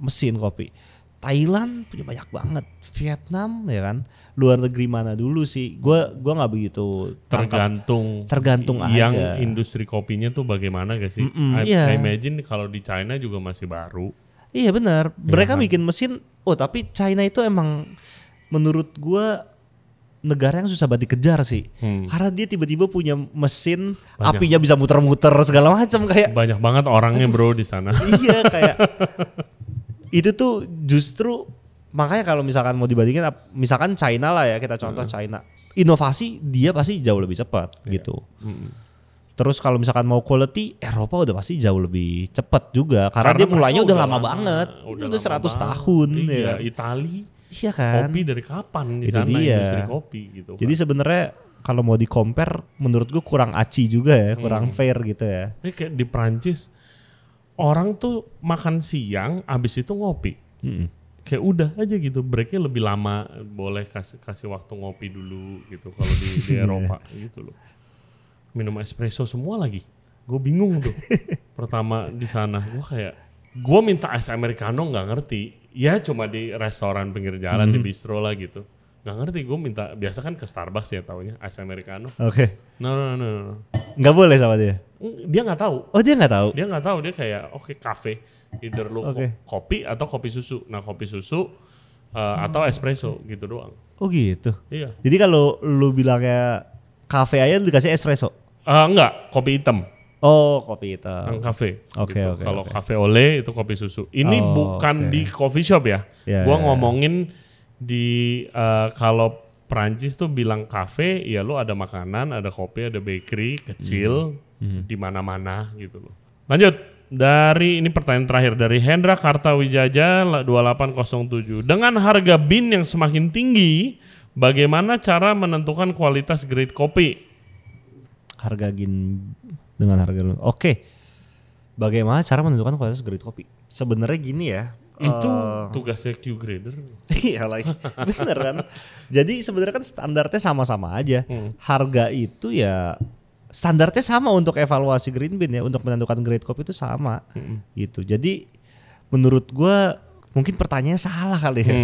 mesin kopi. Thailand punya banyak banget, Vietnam ya kan. Luar negeri mana dulu sih? Gue nggak begitu tergantung
yang
aja.
Industri kopinya tuh bagaimana gak sih? I imagine kalau di China juga masih baru.
Iya benar. Mereka bikin mesin. Tapi China itu emang menurut gue negara yang susah banget dikejar sih. Karena dia tiba-tiba punya mesin apinya bisa muter-muter segala macam kayak.
Banyak banget orangnya bro di sana.
Iya kayak. Itu tuh justru makanya kalau misalkan mau dibandingin, misalkan China lah ya, kita contoh China, inovasi dia pasti jauh lebih cepat gitu. Terus kalau misalkan mau quality, Eropa udah pasti jauh lebih cepat juga karena dia mulainya udah lama banget, udah 100 tahun.
Iya, Itali.
Iya kan.
Kopi dari kapan di
itu
sana
dia.
industri kopi gitu.
Jadi sebenarnya kalau mau di compare, menurut gue kurang aci juga ya, kurang fair gitu ya.
Kayak di Prancis orang tuh makan siang abis itu ngopi. Kayak udah aja gitu, breaknya lebih lama, boleh kasih waktu ngopi dulu gitu kalau di Eropa gitu loh. Minum espresso semua lagi. Gue bingung tuh. Pertama di sana gue minta es americano nggak ngerti. Ya cuma di restoran pinggir jalan di bistro lah gitu. Nggak ngerti, gue minta biasa kan ke Starbucks ya taunya es americano.
Oke.
No.
Nggak boleh sama dia.
Dia nggak tahu.
Oh dia nggak tahu.
Dia nggak tahu, dia kayak cafe, either lu kopi atau kopi susu. Nah kopi susu atau espresso gitu doang.
Oh gitu.
Iya.
Jadi kalau lu bilangnya cafe aja lu dikasih espresso?
Enggak, kopi hitam.
Oh kopi hitam.
Yang cafe.
Oke.
Kalau cafe ole itu kopi susu. Ini bukan di coffee shop ya. Gua ngomongin di kalau Prancis tuh bilang cafe, ya lu ada makanan, ada kopi, ada bakery kecil di mana-mana gitu loh. Lanjut. Ini pertanyaan terakhir dari Hendra Kartawijaja 2807. Dengan harga bean yang semakin tinggi, bagaimana cara menentukan kualitas grade kopi?
Dengan harga. Oke. Bagaimana cara menentukan kualitas grade kopi? Sebenarnya gini ya.
Itu tugasnya Q grader.
Iya lagi, bener kan. Jadi sebenarnya kan standarnya sama-sama aja. Harga itu ya standarnya sama untuk evaluasi green bean ya, untuk menentukan grade kopi itu sama gitu. Jadi menurut gua mungkin pertanyaannya salah kali ya.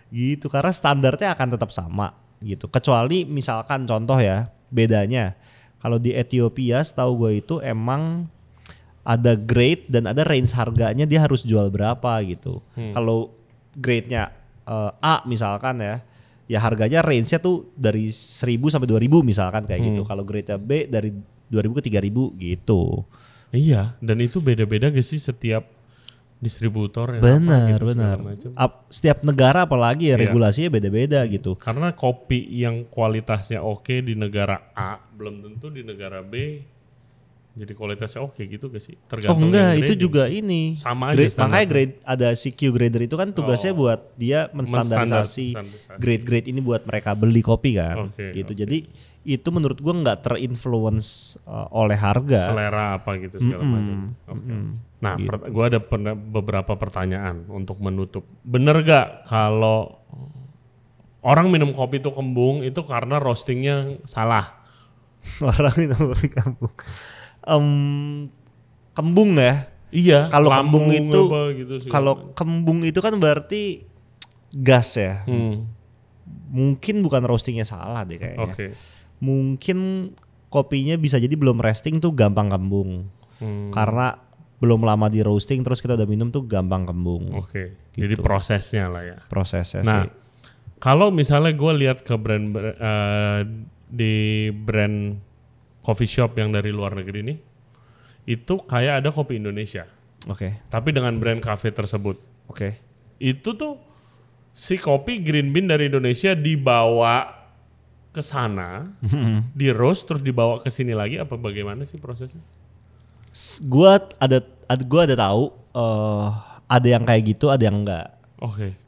Gitu, karena standarnya akan tetap sama gitu. Kecuali misalkan contoh ya, bedanya kalau di Ethiopia setahu gue itu emang ada grade dan ada range harganya dia harus jual berapa gitu. Kalau grade-nya A misalkan ya harganya range-nya tuh dari 1.000 sampai 2.000 misalkan kayak gitu. Kalau grade-nya B dari 2.000 ke 3.000 gitu.
Iya, dan itu beda-beda gak sih setiap distributor ya?
Benar. Setiap negara apalagi ya regulasinya beda-beda gitu.
Karena kopi yang kualitasnya oke di negara A belum tentu di negara B jadi kualitasnya oke gitu gak sih? Tergantung
enggak, itu juga ini.
Sama aja.
Makanya grade ada si Q grader itu kan tugasnya buat dia menstandarisasi grade-grade ini buat mereka beli kopi kan. Gitu. Jadi itu menurut gua nggak terinfluence oleh harga.
Selera apa gitu segala macam. Nah, gitu. Gua ada beberapa pertanyaan untuk menutup. Bener gak kalau orang minum kopi itu kembung itu karena roastingnya salah?
Orang minum kopi kembung. Kembung ya.
Iya.
Kalau kembung itu,
gitu
kalau kembung itu kan berarti gas ya. Mungkin bukan roastingnya salah deh kayaknya. Mungkin kopinya bisa jadi belum resting tuh gampang kembung. Karena belum lama di roasting terus kita udah minum tuh gampang kembung.
Gitu. Jadi prosesnya lah ya.
Prosesnya
nah,
sih.
Kalau misalnya gue lihat ke brand di brand coffee shop yang dari luar negeri ini, itu kayak ada kopi Indonesia. Tapi dengan brand cafe tersebut. Itu tuh si kopi green bean dari Indonesia dibawa ke sana, di roast terus dibawa ke sini lagi, apa bagaimana sih prosesnya?
Gua ada tahu ada yang kayak gitu, ada yang enggak.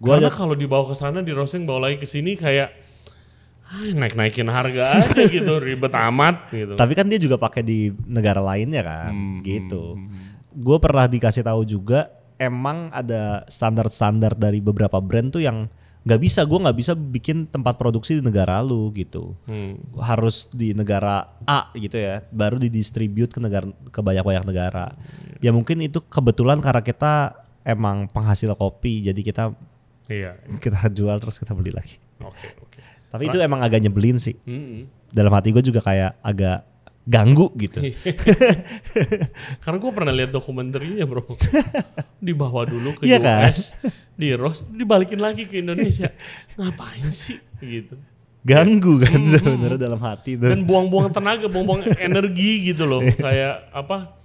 Karena kalau dibawa ke sana di roasting bawa lagi ke sini kayak naik-naikin harga aja gitu, ribet amat gitu.
Tapi kan dia juga pakai di negara lainnya kan, gitu. Gue pernah dikasih tahu juga, emang ada standar-standar dari beberapa brand tuh yang gue nggak bisa bikin tempat produksi di negara lu gitu. Harus di negara A gitu ya, baru didistribute ke banyak-banyak negara. Ya mungkin itu kebetulan karena kita emang penghasil kopi, jadi kita jual terus kita beli lagi. Tapi itu emang agak nyebelin sih. Dalam hati gue juga kayak agak ganggu gitu.
Karena gue pernah lihat dokumenterinya bro. Dibawa dulu ke
US,
kan? Di roast, dibalikin lagi ke Indonesia. Ngapain sih gitu.
Ganggu kan sebenarnya dalam hati tuh.
Dan buang-buang tenaga, buang-buang energi gitu loh. Kayak apa,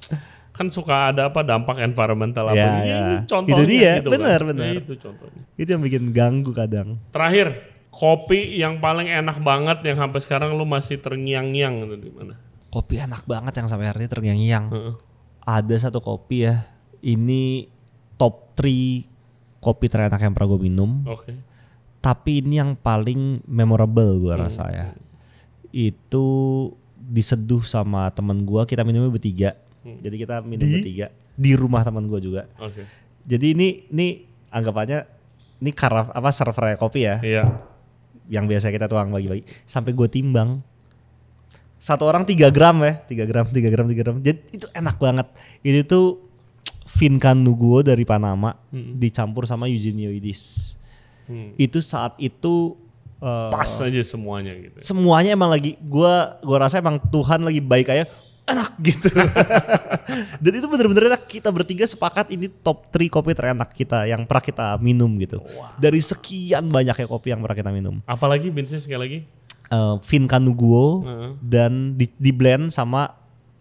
kan suka ada apa dampak environmental apa. Ini contohnya
itu dia,
gitu
benar.
Itu contohnya.
Itu yang bikin ganggu kadang.
Terakhir, kopi yang paling enak banget yang sampai sekarang lu masih terngiang-ngiang itu di mana?
Kopi enak banget yang sampai hari ini terngiang-ngiang. Ada satu kopi ya. Ini top 3 kopi terenak yang pernah gue minum. Tapi ini yang paling memorable gue rasa ya. Itu diseduh sama temen gue, kita minumnya bertiga. Jadi kita minum bertiga di rumah temen gue juga. Jadi ini anggapannya ini karaf apa server kopi ya. Yang biasa kita tuang bagi-bagi, sampai gue timbang satu orang 3 gram ya, 3 gram. Jadi itu enak banget. Itu tuh Vinca Nuguo dari Panama dicampur sama Eugenioides. Itu saat itu
pas aja semuanya gitu.
Semuanya emang lagi gue rasa emang Tuhan lagi baik aja, enak gitu. Dan itu bener-bener enak. Kita bertiga sepakat ini top 3 kopi terenak kita yang pernah kita minum gitu. Dari sekian banyaknya kopi yang pernah kita minum.
Apalagi bensin sekali lagi?
Vinca Nuguo dan di blend sama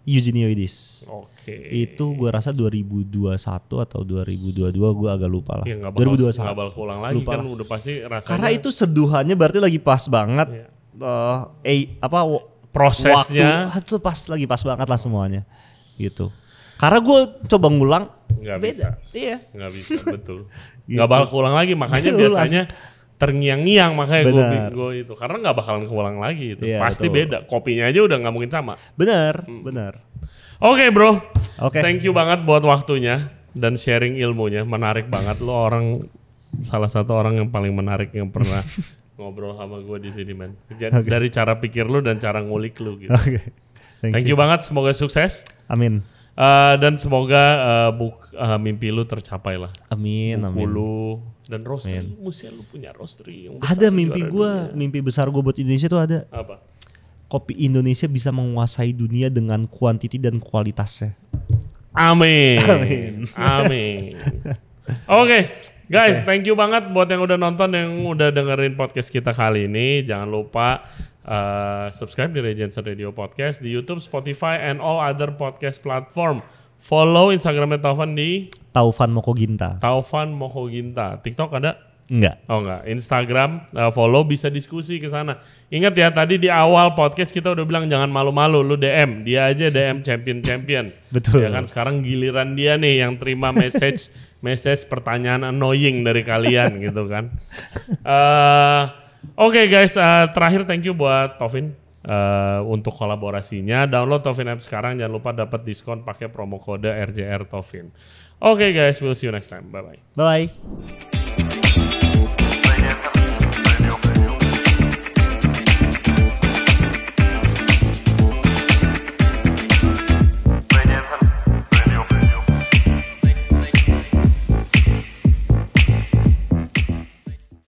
Eugenioides. Itu gue rasa 2021 atau 2022, gue agak lupa lah. 2021.
Gak bakal ulang lagi kan udah pasti rasanya.
Karena itu seduhannya berarti lagi pas banget.
Prosesnya
waktu itu pas banget lah semuanya gitu. Karena gue coba ngulang
nggak
beda.
Bisa. Nggak bisa betul. Gitu. Nggak bakal keulang lagi, makanya biasanya terngiang-ngiang, makanya gue itu karena nggak bakalan keulang lagi itu. Pasti betul. Beda, kopinya aja udah nggak mungkin sama.
Benar.
Oke, bro.
Oke.
Thank you banget buat waktunya dan sharing ilmunya. Menarik banget. Lo salah satu orang yang paling menarik yang pernah ngobrol sama gue di sini, man. Dari cara pikir lu dan cara ngulik lu gitu. Thank you banget. Semoga sukses.
Amin.
Dan semoga mimpi lu tercapai lah.
Amin.
Lu dan roastery. Mesti lu punya roastery yang besar.
Ada mimpi gue, mimpi besar gue buat Indonesia tuh ada.
Apa?
Kopi Indonesia bisa menguasai dunia dengan kuantiti dan kualitasnya.
Amin. Amin. Oke, guys, thank you banget buat yang udah nonton, yang udah dengerin podcast kita kali ini. Jangan lupa subscribe di Regency Radio Podcast di YouTube, Spotify, and all other podcast platform. Follow Instagramnya Taufan di
Taufan Mokoginta.
Taufan Mokoginta. TikTok ada?
Enggak.
Oh enggak. Instagram follow, bisa diskusi ke sana. Ingat ya, tadi di awal podcast kita udah bilang jangan malu-malu, lu DM. Dia aja DM champion.
Betul.
Ya kan, sekarang giliran dia nih yang terima message pertanyaan annoying dari kalian gitu kan. Oke, guys, terakhir thank you buat Taufin untuk kolaborasinya. Download Taufin app sekarang, jangan lupa dapat diskon pakai promo kode RJR Taufin. Oke, guys, we'll see you next time. Bye-bye.
Bye.